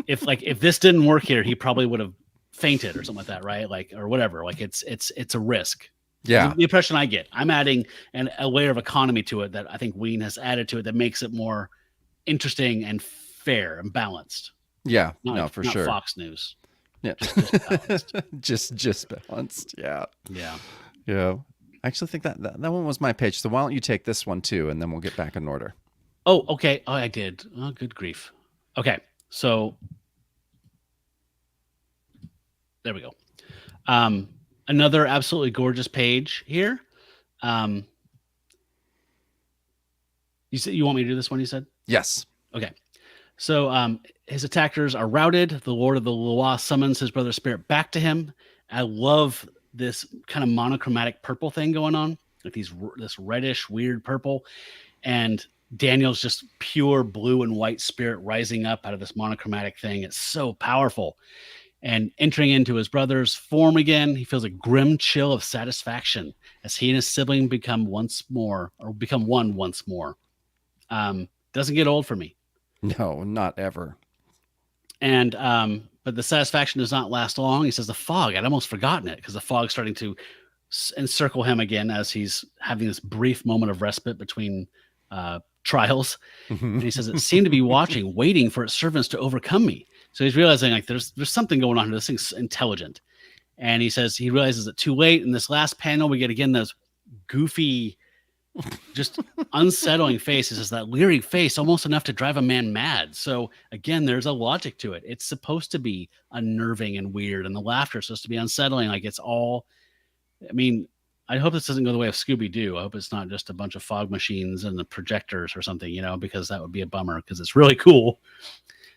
if this didn't work here, he probably would have fainted or something like that, right? Like, or whatever. Like it's a risk. Yeah. The impression I get. I'm adding a layer of economy to it that I think Ween has added to it that makes it more interesting and fair and balanced. Yeah. Not for sure. Fox News. Yeah. just balanced. Yeah. Yeah. Yeah. I actually think that one was my page. So why don't you take this one too, and then we'll get back in order. Oh, okay. Oh, I did. Oh, good grief. Okay. So there we go. Another absolutely gorgeous page here. You said you want me to do this one, you said? Yes. Okay. So his attackers are routed. The Lord of the Loa summons his brother spirit back to him. I love this kind of monochromatic purple thing going on, like this reddish, weird purple. And Daniel's just pure blue and white spirit rising up out of this monochromatic thing. It's so powerful. And entering into his brother's form again, he feels a grim chill of satisfaction as he and his sibling become one once more. Doesn't get old for me. No, not ever. And but the satisfaction does not last long. He says the fog, I'd almost forgotten it because the fog's starting to encircle him again as he's having this brief moment of respite between trials. And he says it seemed to be watching, waiting for its servants to overcome me. So he's realizing like there's something going on here. This thing's intelligent. And he says he realizes it too late. In this last panel, we get again those goofy, just unsettling face. He says that leery face, almost enough to drive a man mad. So again, there's a logic to it. It's supposed to be unnerving and weird, and the laughter is supposed to be unsettling. Like it's all, I mean, I hope this doesn't go the way of Scooby-Doo. I hope it's not just a bunch of fog machines and the projectors or something, because that would be a bummer because it's really cool.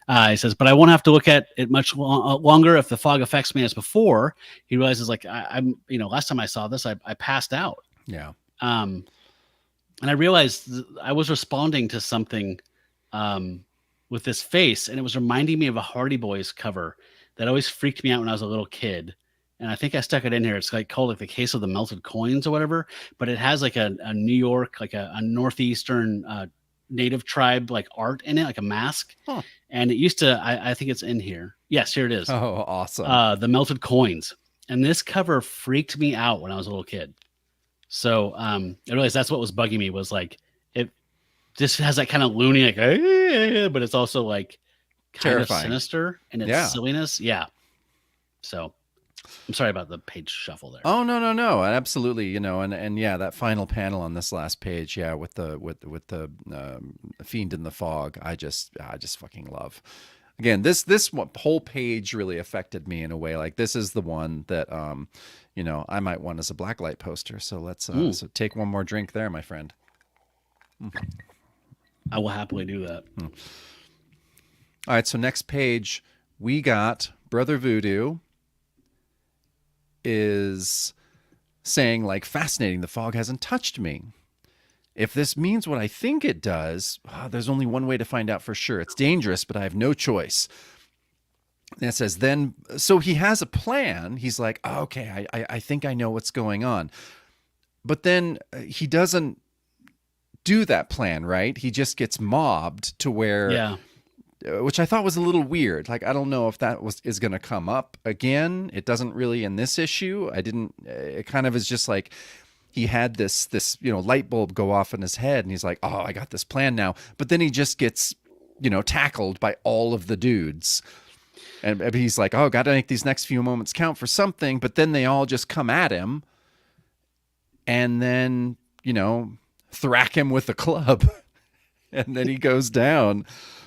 He says, but I won't have to look at it much longer if the fog affects me as before. He realizes like I'm, last time I saw this, I passed out. Yeah. And I realized I was responding to something with this face, and it was reminding me of a Hardy Boys cover that always freaked me out when I was a little kid. And I think I stuck it in here. It's like called like the Case of the Melted Coins or whatever, but it has like a New York, like a Northeastern native tribe like art in it, like a mask. Huh. And it used to, I think it's in here. Yes, here it is. Oh, awesome. The Melted Coins. And this cover freaked me out when I was a little kid. So I realized that's what was bugging me, was like it just has that kind of loony, like, but it's also like kind of sinister in its silliness. Yeah. So I'm sorry about the page shuffle there. Oh, no. Absolutely. And yeah, that final panel on this last page. Yeah. With the fiend in the fog. I just fucking love. Again, this whole page really affected me in a way. Like this is the one that, I might want as a blacklight poster. So let's so take one more drink there, my friend. I will happily do that. All right. So next page, we got Brother Voodoo is saying, like, fascinating, the fog hasn't touched me. If this means what I think it does, there's only one way to find out for sure. It's dangerous, but I have no choice. And it says, then, so he has a plan. He's like, oh, okay, I think I know what's going on. But then he doesn't do that plan, right? He just gets mobbed to where, Yeah. which I thought was a little weird. Like, I don't know if that is going to come up again. It doesn't really in this issue. It kind of is just like, he had this light bulb go off in his head, and he's like, oh, I got this plan now. But then he just gets, tackled by all of the dudes. And he's like, oh, got to make these next few moments count for something. But then they all just come at him and then, thrack him with a club. And then he goes down.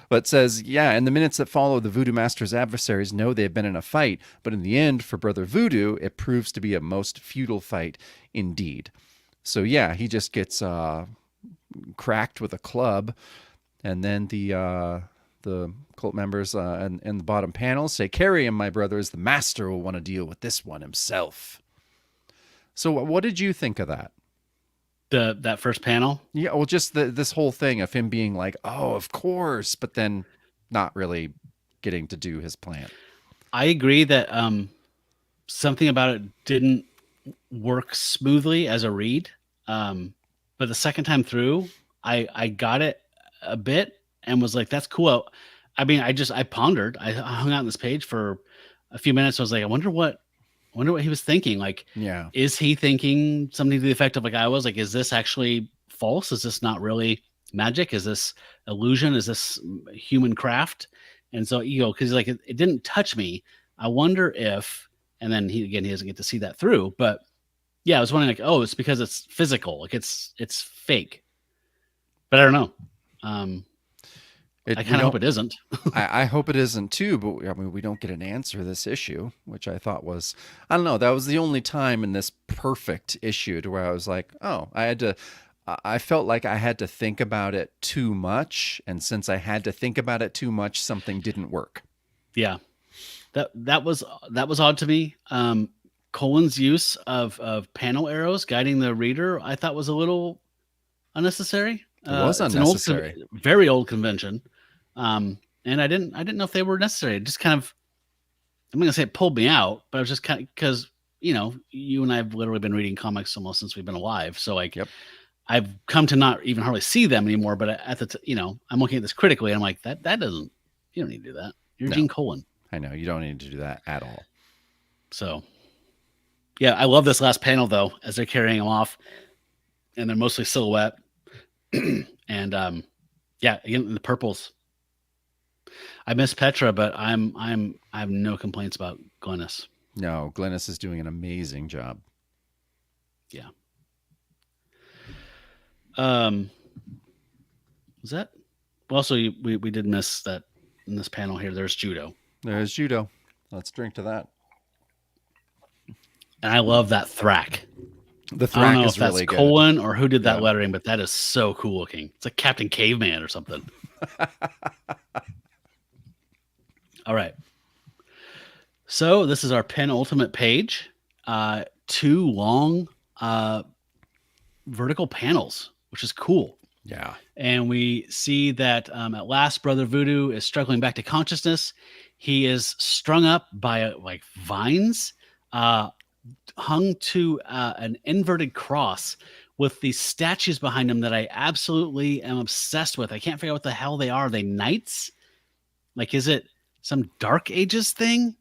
But says, yeah, in the minutes that follow, the Voodoo Master's adversaries know they've been in a fight. But in the end, for Brother Voodoo, it proves to be a most futile fight indeed. So, yeah, he just gets cracked with a club. And then the cult members in the bottom panel say, carry him, my brothers. The Master will want to deal with this one himself. So what did you think of that? That first panel? Yeah, well, just this whole thing of him being like, oh, of course, but then not really getting to do his plan. I agree that something about it didn't work smoothly as a read. But the second time through, I got it a bit and was like, that's cool. I mean, I pondered. I hung out on this page for a few minutes. I was like, I wonder what he was thinking. Like, Yeah. Is he thinking something to the effect of like I was? Like, is this actually false? Is this not really magic? Is this illusion? Is this human craft? And so, because like it didn't touch me. I wonder if, and then he doesn't get to see that through. But yeah, I was wondering like, oh, it's because it's physical. Like it's fake. But I don't know. I kind of hope it isn't. I hope it isn't too, but I mean, we don't get an answer this issue, which I thought was, I don't know, that was the only time in this perfect issue to where I was like, oh, I felt like I had to think about it too much. And since I had to think about it too much, something didn't work. Yeah, that was odd to me. Colin's use of panel arrows guiding the reader, I thought was a little unnecessary. It was unnecessary. Very old convention. And I didn't know if they were necessary. It just kind of, I'm not gonna say it pulled me out, but I was just kind of, because you and I have literally been reading comics almost since we've been alive. So like, yep. I've come to not even hardly see them anymore. But at the I'm looking at this critically, and I'm like, that doesn't, you don't need to do that. You're Gene Colan. I know you don't need to do that at all. So yeah, I love this last panel though, as they're carrying him off, and they're mostly silhouette. And yeah, again, the purples. I miss Petra, but I have no complaints about Glynis. No, Glynis is doing an amazing job. Yeah. Was that? Also, we did miss that in this panel here. There's judo. There's judo. Let's drink to that. And I love that thrack. The thrack I don't know is if that's really good. Colin or who did that lettering, but that is so cool looking. It's like Captain Caveman or something. All right. So this is our penultimate page. 2 long vertical panels, which is cool. Yeah. And we see that at last Brother Voodoo is struggling back to consciousness. He is strung up by like vines, hung to an inverted cross with these statues behind him that I absolutely am obsessed with. I can't figure out what the hell they are. Are they knights? Like, is it some Dark Ages thing?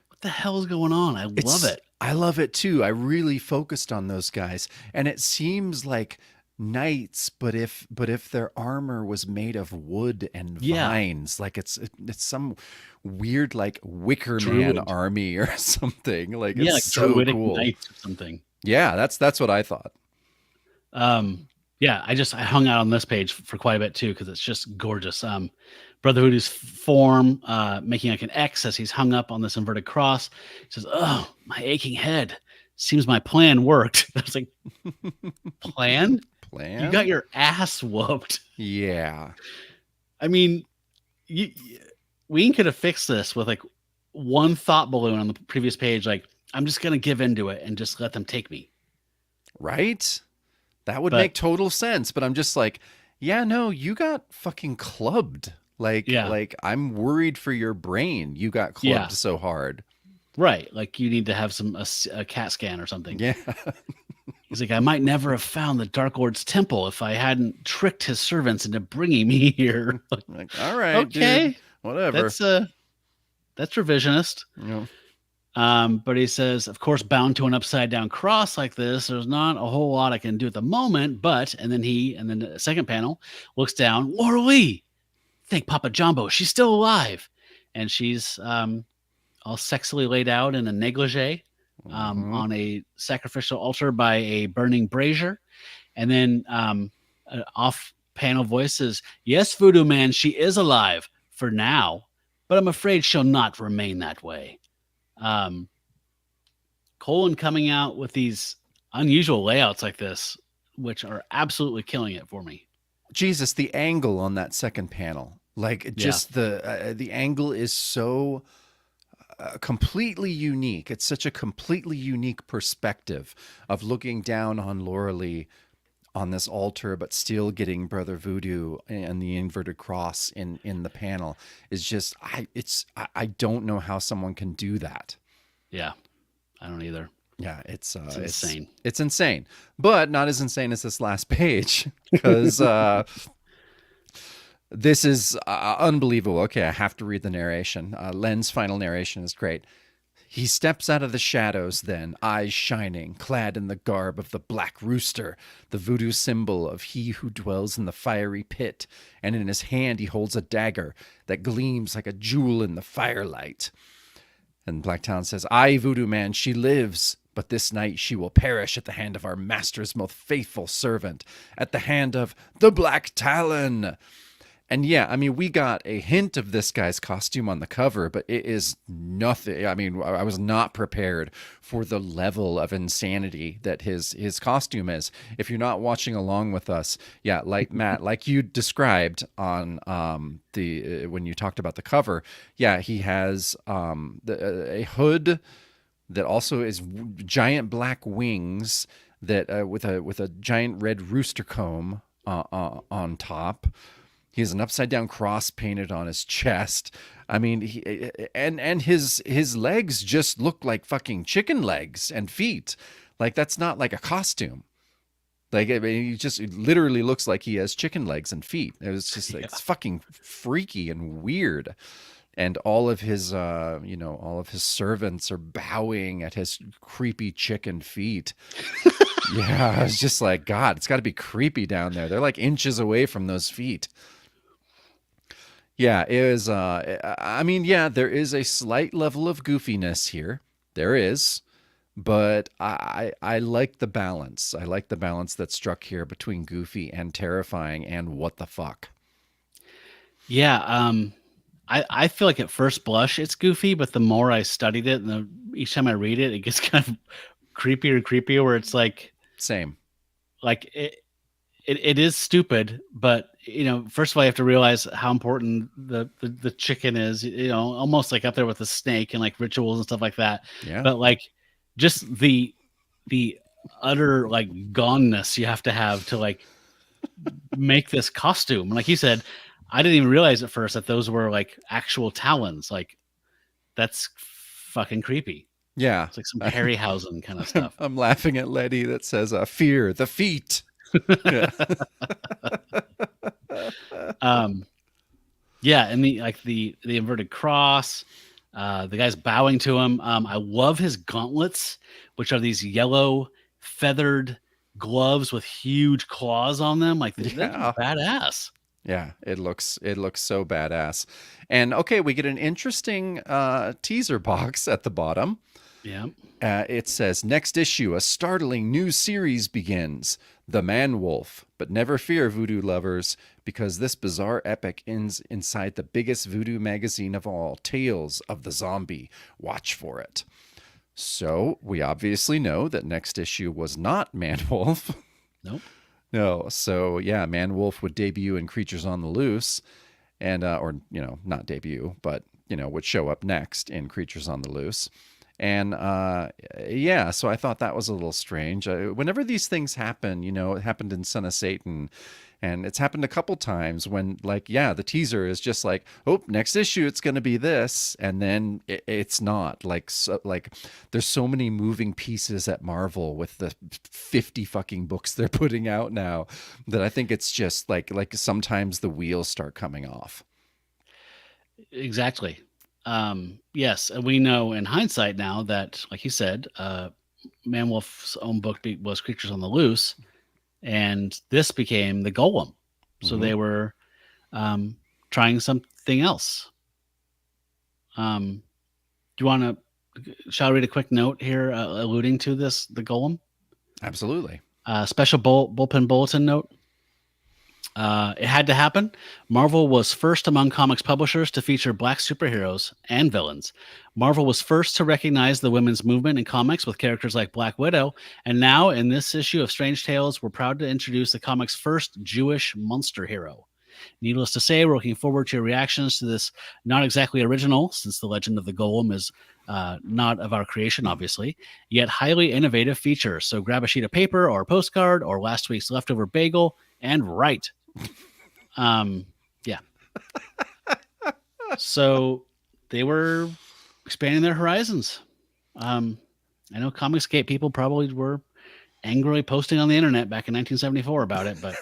What the hell is going on? I love it. I love it too. I really focused on those guys, and it seems like knights, but if their armor was made of wood and vines, like it's some weird like Wicker Man army or something. Like it's like so cool. Knights or something. Yeah, that's what I thought. Yeah, I hung out on this page for quite a bit too because it's just gorgeous. Brother Voodoo's form making like an X as he's hung up on this inverted cross. He says, "Oh, my aching head. Seems my plan worked." I was like, "Plan? Plan? You got your ass whooped." Yeah. I mean, Ween could have fixed this with like one thought balloon on the previous page. Like, I'm just gonna give into it and just let them take me. Right? That would But make total sense. But I'm just like, yeah, no, you got fucking clubbed. yeah, Like I'm worried for your brain. You got yeah, clubbed so hard. right. Like you need to have a CAT scan or something. Yeah. He's like, I might never have found the Dark Lord's temple if I hadn't tricked his servants into bringing me here. Like, all right, dude. Okay, Whatever. that's that's revisionist. You know. But he says, of course, bound to an upside down cross like this, there's not a whole lot I can do at the moment. But and then the second panel looks down. Laura Lee, thank Papa Jumbo, she's still alive, and she's all sexily laid out in a negligee Mhm. on a sacrificial altar by a burning brazier. And then off panel voices, yes, Voodoo Man, she is alive for now, but I'm afraid she'll not remain that way. Um, Colin coming out with these unusual layouts like this, which are absolutely killing it for me. Jesus, the angle on that second panel, like Yeah. just the angle is so completely unique. It's such a completely unique perspective of looking down on Laura Lee on this altar, but still getting Brother Voodoo and the inverted cross in the panel. Is just I don't know how someone can do that. Yeah. I don't either. Yeah, It's insane. it's insane, but not as insane as this last page because this is unbelievable. Okay, I have to read the narration. Len's final narration is great. He steps out of the shadows then, eyes shining, clad in the garb of the Black Rooster, the voodoo symbol of he who dwells in the fiery pit, and in his hand he holds a dagger that gleams like a jewel in the firelight. And Blacktown says, "Aye, Voodoo Man, she lives, but this night she will perish at the hand of our master's most faithful servant, at the hand of the Black Talon." And yeah, I mean, we got a hint of this guy's costume on the cover, but it is nothing. I mean, I was not prepared for the level of insanity that his costume is. If you're not watching along with us, yeah, like Matt, like you described on the when you talked about the cover, yeah, he has a hood that also is giant black wings that with a giant red rooster comb on top. He has an upside down cross painted on his chest. I mean, and his legs just look like fucking chicken legs and feet. Like that's not like a costume. Like I mean, it literally looks like he has chicken legs and feet. It was just like Yeah. it's fucking freaky and weird. And all of his all of his servants are bowing at his creepy chicken feet. Yeah, it's just like God. It's got to be creepy down there. They're like inches away from those feet. Yeah, it was. I mean, yeah, there is a slight level of goofiness here. There is, but I like the balance. I like the balance that's struck here between goofy and terrifying and what the fuck. Yeah. I feel like at first blush it's goofy, but the more I studied it and each time I read it, it gets kind of creepier and creepier where it's Same. like it is stupid, but first of all, you have to realize how important the chicken is, almost like up there with the snake and like rituals and stuff like that. Yeah. But like just the utter like goneness you have to like make this costume. Like you said, I didn't even realize at first that those were like actual talons. Like that's fucking creepy. Yeah. It's like some Harryhausen kind of stuff. I'm laughing at Letty that says, "Fear the feet." Yeah. um Yeah, and the inverted cross, the guy's bowing to him. I love his gauntlets, which are these yellow feathered gloves with huge claws on them. Like that's Yeah. badass. Yeah, it looks so badass. And okay, we get an interesting teaser box at the bottom. Yeah. It says, "Next issue, a startling new series begins, The Man Wolf. But never fear, voodoo lovers, because this bizarre epic ends inside the biggest voodoo magazine of all, Tales of the Zombie. Watch for it." So we obviously know that next issue was not Man Wolf. Nope. No. So yeah, Man Wolf would debut in Creatures on the Loose, and or not debut, but would show up next in Creatures on the Loose. And yeah, so I thought that was a little strange. Whenever these things happen, it happened in Son of Satan, and it's happened a couple times when, like, yeah, the teaser is just like, oh, next issue it's going to be this, and then it's not. Like there's so many moving pieces at Marvel with the 50 fucking books they're putting out now that I think it's just like sometimes the wheels start coming off. Exactly. Yes, and we know in hindsight now that, like you said, Man Wolf's own book was Creatures on the Loose, and this became the Golem. So Mm-hmm. they were um, trying something else. Do you want to? Shall I read a quick note here alluding to this, the Golem? Absolutely. Special bullpen bulletin note. It had to happen. Marvel was first among comics publishers to feature black superheroes and villains. Marvel was first to recognize the women's movement in comics with characters like Black Widow. And now, in this issue of Strange Tales, we're proud to introduce the comic's first Jewish monster hero. Needless to say, we're looking forward to your reactions to this not exactly original, since the legend of the Golem is not of our creation, obviously, yet highly innovative feature. So grab a sheet of paper or a postcard or last week's leftover bagel and write. Yeah. So they were expanding their horizons. I know Comicsgate people probably were angrily posting on the internet back in 1974 about it, but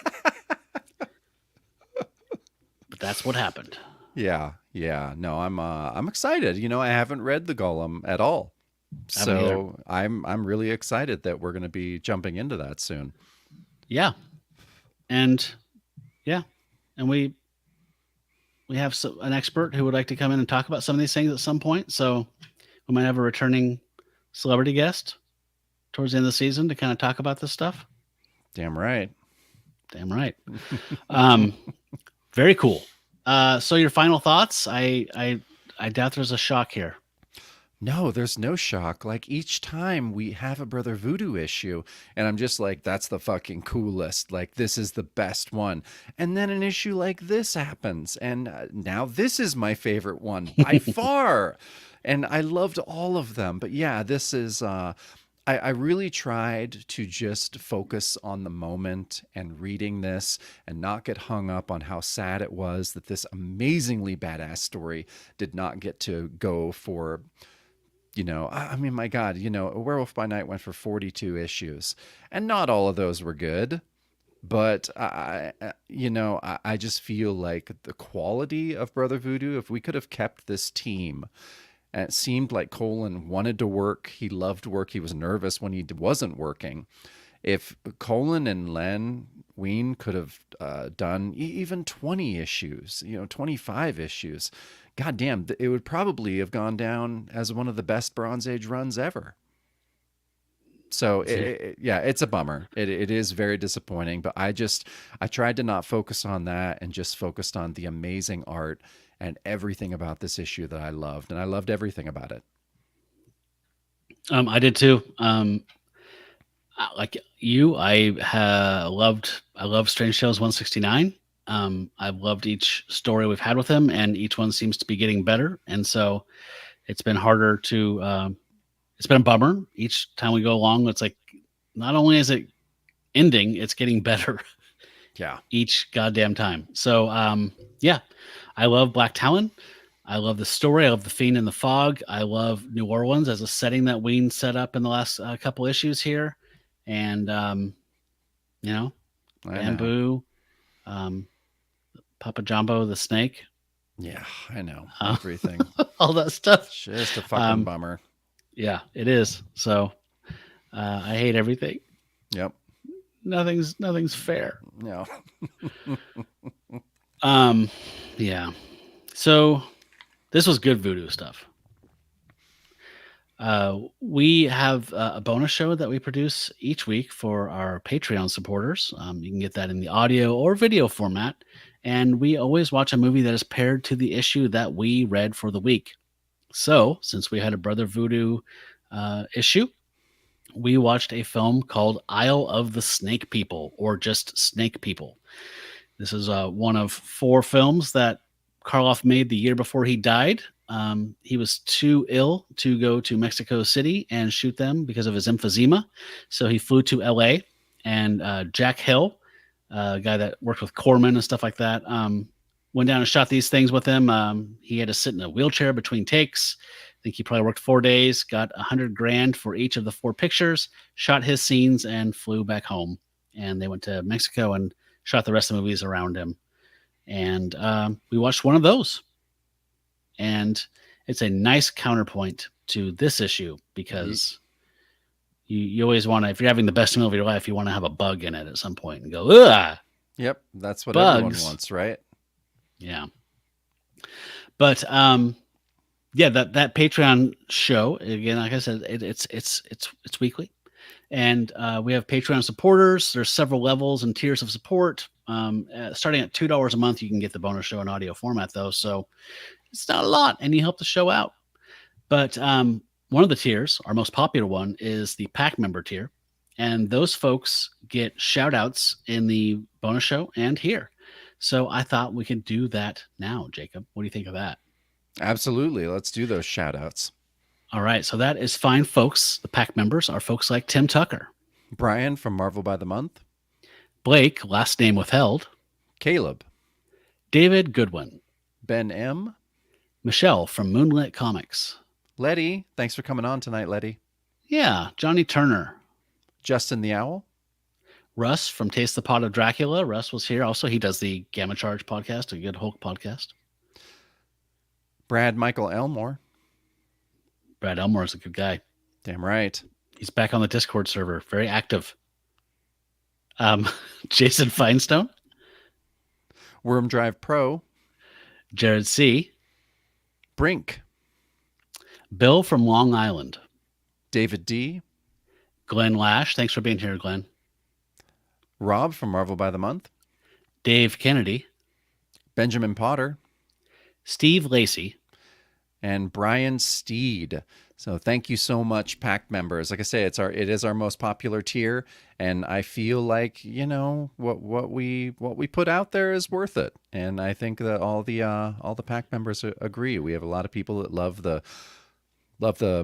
that's what happened. Yeah, yeah. No, I'm excited. I haven't read the Golem at all. I haven't either. So I'm really excited that we're going to be jumping into that soon. Yeah, and yeah, and we have an expert who would like to come in and talk about some of these things at some point. So we might have a returning celebrity guest towards the end of the season to kind of talk about this stuff. Damn right. Damn right. Very cool. So your final thoughts? I doubt there's a shock here. No, there's no shock. Like each time we have a Brother Voodoo issue, and I'm just like, that's the fucking coolest. Like, this is the best one. And then an issue like this happens. And now this is my favorite one by far. And I loved all of them. But yeah, this is, I really tried to just focus on the moment and reading this and not get hung up on how sad it was that this amazingly badass story did not get to go for, I mean, my God, A Werewolf by Night went for 42 issues, and not all of those were good. But I just feel like the quality of Brother Voodoo, if we could have kept this team, and it seemed like Colin wanted to work, he loved work, he was nervous when he wasn't working. If Colin and Len Wein could have done even 20 issues, 25 issues, goddamn, it would probably have gone down as one of the best Bronze Age runs ever. So yeah, it's a bummer. It is very disappointing, but I tried to not focus on that and just focused on the amazing art and everything about this issue that I loved, and I loved everything about it. I did too. Like you, I love Strange Tales 169. I've loved each story we've had with him, and each one seems to be getting better. And so it's been harder to. It's been a bummer each time we go along. It's like not only is it ending, it's getting better. Yeah, each goddamn time. So yeah, I love Black Talon. I love the story. I love the Fiend in the Fog. I love New Orleans as a setting that Ween set up in the last couple issues here, and Bamboo, Papa Jumbo the Snake. Yeah, I know everything. All that stuff. Just a fucking bummer. Yeah, it is. So I hate everything. Yep. Nothing's fair. No. Yeah. So this was good voodoo stuff. We have a bonus show that we produce each week for our Patreon supporters. You can get that in the audio or video format. And we always watch a movie that is paired to the issue that we read for the week. So, since we had a Brother Voodoo issue, we watched a film called Isle of the Snake People, or just Snake People. This is one of 4 films that Karloff made the year before he died. He was too ill to go to Mexico City and shoot them because of his emphysema. So he flew to LA, and Jack Hill, a guy that worked with Corman and stuff like that, went down and shot these things with him. He had to sit in a wheelchair between takes. I think he probably worked 4 days, got $100,000 for each of the 4 pictures, shot his scenes, and flew back home. And they went to Mexico and shot the rest of the movies around him. And we watched one of those. And it's a nice counterpoint to this issue because you always want to, if you're having the best meal of your life, you want to have a bug in it at some point and go, ugh. Yep, that's what bugs. Everyone wants, right? Yeah. But yeah, that Patreon show, again, like I said, it's weekly. And we have Patreon supporters. There's several levels and tiers of support. Starting at $2 a month, you can get the bonus show in audio format, though. So it's not a lot, and you help the show out. But one of the tiers, our most popular one, is the pack member tier. And those folks get shout outs in the bonus show and here. So I thought we could do that now, Jacob. What do you think of that? Absolutely. Let's do those shout outs. All right. So that is fine, folks. The pack members are folks like Tim Tucker, Brian from Marvel by the Month, Blake, last name withheld, Caleb, David Goodwin, Ben M, Michelle from Moonlit Comics, Letty. Thanks for coming on tonight, Letty. Yeah, Johnny Turner, Justin the Owl, Russ from Taste the Pot of Dracula. Russ was here. Also, he does the Gamma Charge podcast, a good Hulk podcast. Brad Michael Elmore. Brad Elmore is a good guy. Damn right. He's back on the Discord server, very active. Jason Feinstone, Worm Drive Pro, Jared C., Brink, Bill from Long Island, David D., Glenn Lash. Thanks for being here, Glenn. Rob from Marvel by the Month, Dave Kennedy, Benjamin Potter, Steve Lacey, and Brian Steed. So thank you so much, pack members. Like I say, it is our most popular tier, and I feel like, you know, what we put out there is worth it. And I think that all the pack members agree. We have a lot of people that love the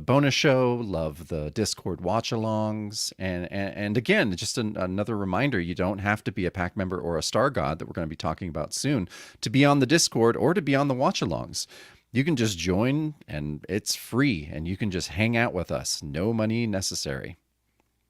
bonus show, love the Discord watch-alongs, and again, just another reminder: you don't have to be a pack member or a Star God that we're going to be talking about soon to be on the Discord or to be on the watch-alongs. You can just join, and it's free, and you can just hang out with us. No money necessary.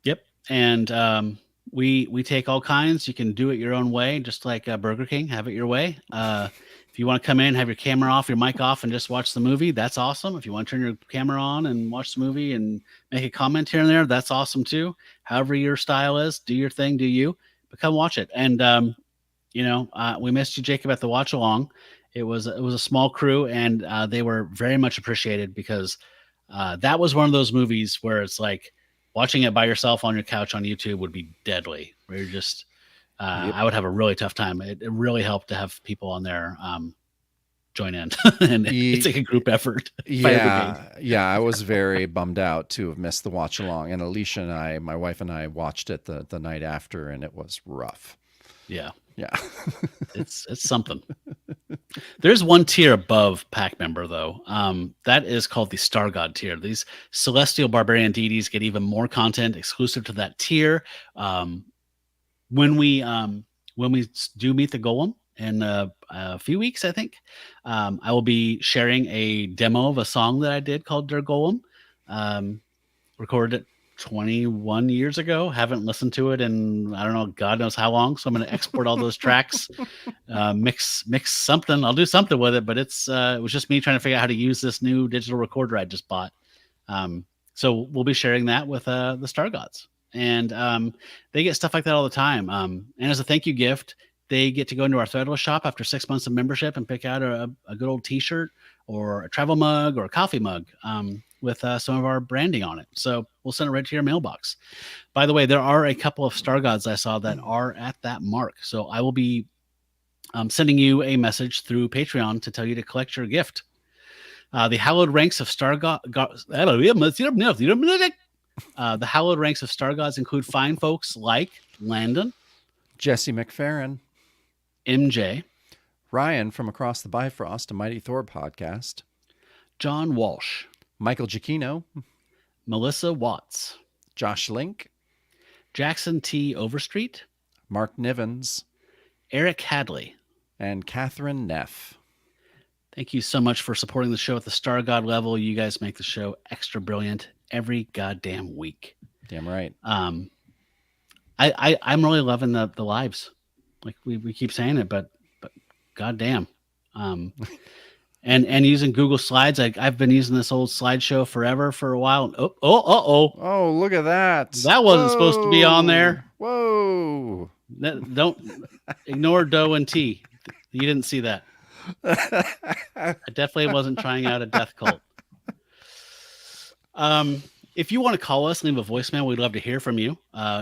Yep, and we take all kinds. You can do it your own way, just like Burger King. Have it your way. If you want to come in, have your camera off, your mic off, and just watch the movie, that's awesome. If you want to turn your camera on and watch the movie and make a comment here and there, that's awesome too. However your style is, do your thing, do you. But come watch it. And we missed you, Jacob, at the watch along. It was a small crew, and they were very much appreciated because that was one of those movies where it's like watching it by yourself on your couch on YouTube would be deadly. Where you're just, yep. I would have a really tough time. It really helped to have people on there join in, and it's like a group effort. Yeah, I was very bummed out to have missed the watch along, and Alicia and I, my wife and I, watched it the night after, and it was rough. Yeah. it's something. There's one tier above pack member though. That is called the Star God tier. These celestial barbarian deities get even more content exclusive to that tier. When we do meet the golem in a few weeks, I think I will be sharing a demo of a song that I did called Der Golem. Recorded it 21 years ago. Haven't listened to it in, I don't know, God knows how long. So I'm going to export all those tracks, mix something. I'll do something with it, but it was just me trying to figure out how to use this new digital recorder I just bought. So we'll be sharing that with the Star Gods, and they get stuff like that all the time. And as a thank you gift, they get to go into our Threadless shop after 6 months of membership and pick out a good old t-shirt or a travel mug or a coffee mug with some of our branding on it. So we'll send it right to your mailbox. By the way, there are a couple of Star Gods I saw that are at that mark. So I will be sending you a message through Patreon to tell you to collect your gift. The hallowed ranks of Star Gods. The hallowed ranks of Star Gods include fine folks like Landon, Jesse McFerrin, MJ, Ryan from Across the Bifrost, a Mighty Thor podcast. John Walsh. Michael Giacchino. Melissa Watts. Josh Link. Jackson T. Overstreet. Mark Nivens. Eric Hadley. And Catherine Neff. Thank you so much for supporting the show at the Star God level. You guys make the show extra brilliant every goddamn week. Damn right. I'm really loving the lives. Like we keep saying it, but goddamn. And using Google Slides. I've been using this old slideshow forever for a while. Oh, look at that. That wasn't supposed to be on there. Whoa. Don't ignore Doe and T. You didn't see that. I definitely wasn't trying out a death cult. If you want to call us, leave a voicemail. We'd love to hear from you.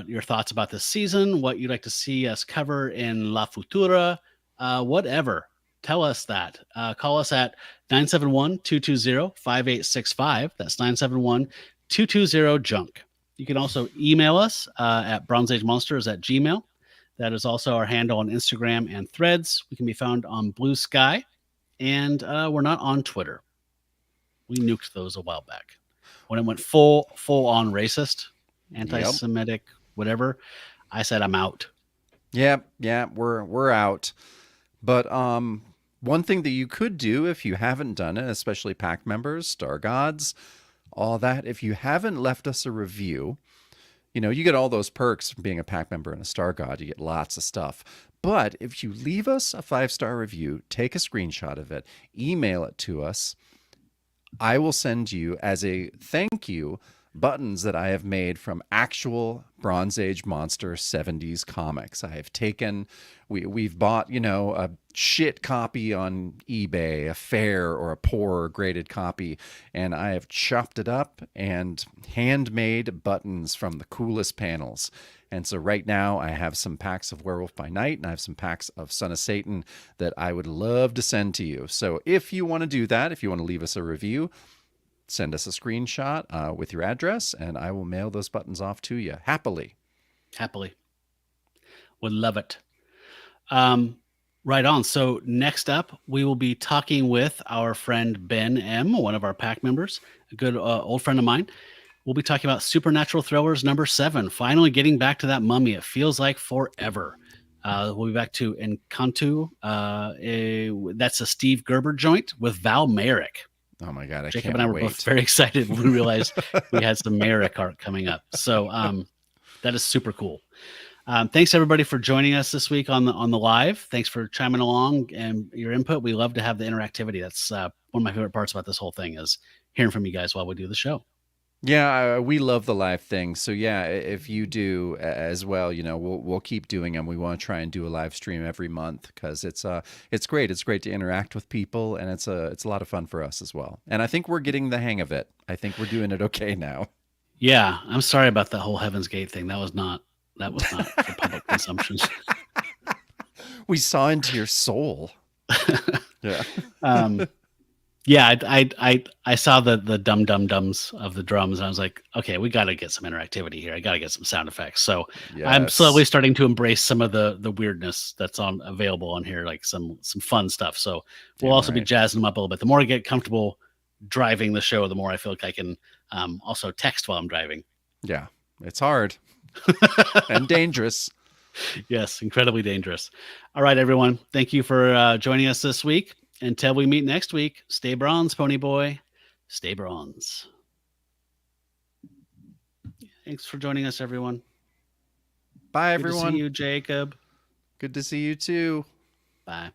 Your thoughts about this season, what you'd like to see us cover in La Futura, whatever. Tell us that. Call us at 971-220-5865. That's 971-220-JUNK. You can also email us at bronzeagemonsters@gmail.com. That is also our handle on Instagram and Threads. We can be found on Blue Sky, and we're not on Twitter. We nuked those a while back when it went full on racist, anti-Semitic, whatever. I said I'm out. Yeah, we're out. But one thing that you could do if you haven't done it, especially pack members, Star Gods, all that, if you haven't left us a review, you get all those perks from being a pack member and a Star God. You get lots of stuff. But if you leave us a 5-star review, take a screenshot of it, email it to us, I will send you, as a thank you, buttons that I have made from actual Bronze Age Monster 70s comics. I have taken, we've bought, a shit copy on eBay, a fair or a poor graded copy, and I have chopped it up and handmade buttons from the coolest panels. And so right now I have some packs of Werewolf by Night and I have some packs of Son of Satan that I would love to send to you. So if you want to do that, if you want to leave us a review, send us a screenshot with your address, and I will mail those buttons off to you happily. Happily. Would love it. Right on. So next up, we will be talking with our friend Ben M., one of our pack members, a good old friend of mine. We'll be talking about Supernatural Thrillers number 7, finally getting back to that mummy. It feels like forever. We'll be back to Encanto. That's a Steve Gerber joint with Val Merrick. Oh my God, Jacob and I were both very excited when we realized we had some Merrick art coming up. So that is super cool. Thanks everybody for joining us this week on the live. Thanks for chiming along and your input. We love to have the interactivity. That's one of my favorite parts about this whole thing is hearing from you guys while we do the show. Yeah, we love the live thing. So yeah, if you do as well, we'll keep doing them. We want to try and do a live stream every month because it's great. It's great to interact with people, and it's a lot of fun for us as well. And I think we're getting the hang of it. I think we're doing it okay now. Yeah, I'm sorry about that whole Heaven's Gate thing. That was not for public consumption. We saw into your soul. Yeah. Yeah, I saw the dums of the drums, and I was like, okay, we got to get some interactivity here. I got to get some sound effects. So yes. I'm slowly starting to embrace some of the weirdness that's available on here, like some fun stuff. So we'll also be jazzing them up a little bit. The more I get comfortable driving the show, the more I feel like I can also text while I'm driving. Yeah, it's hard and dangerous. Yes, incredibly dangerous. All right, everyone. Thank you for joining us this week. Until we meet next week, stay bronze, Pony Boy. Stay bronze. Thanks for joining us, everyone. Bye, everyone. Good to see you, Jacob. Good to see you, too. Bye.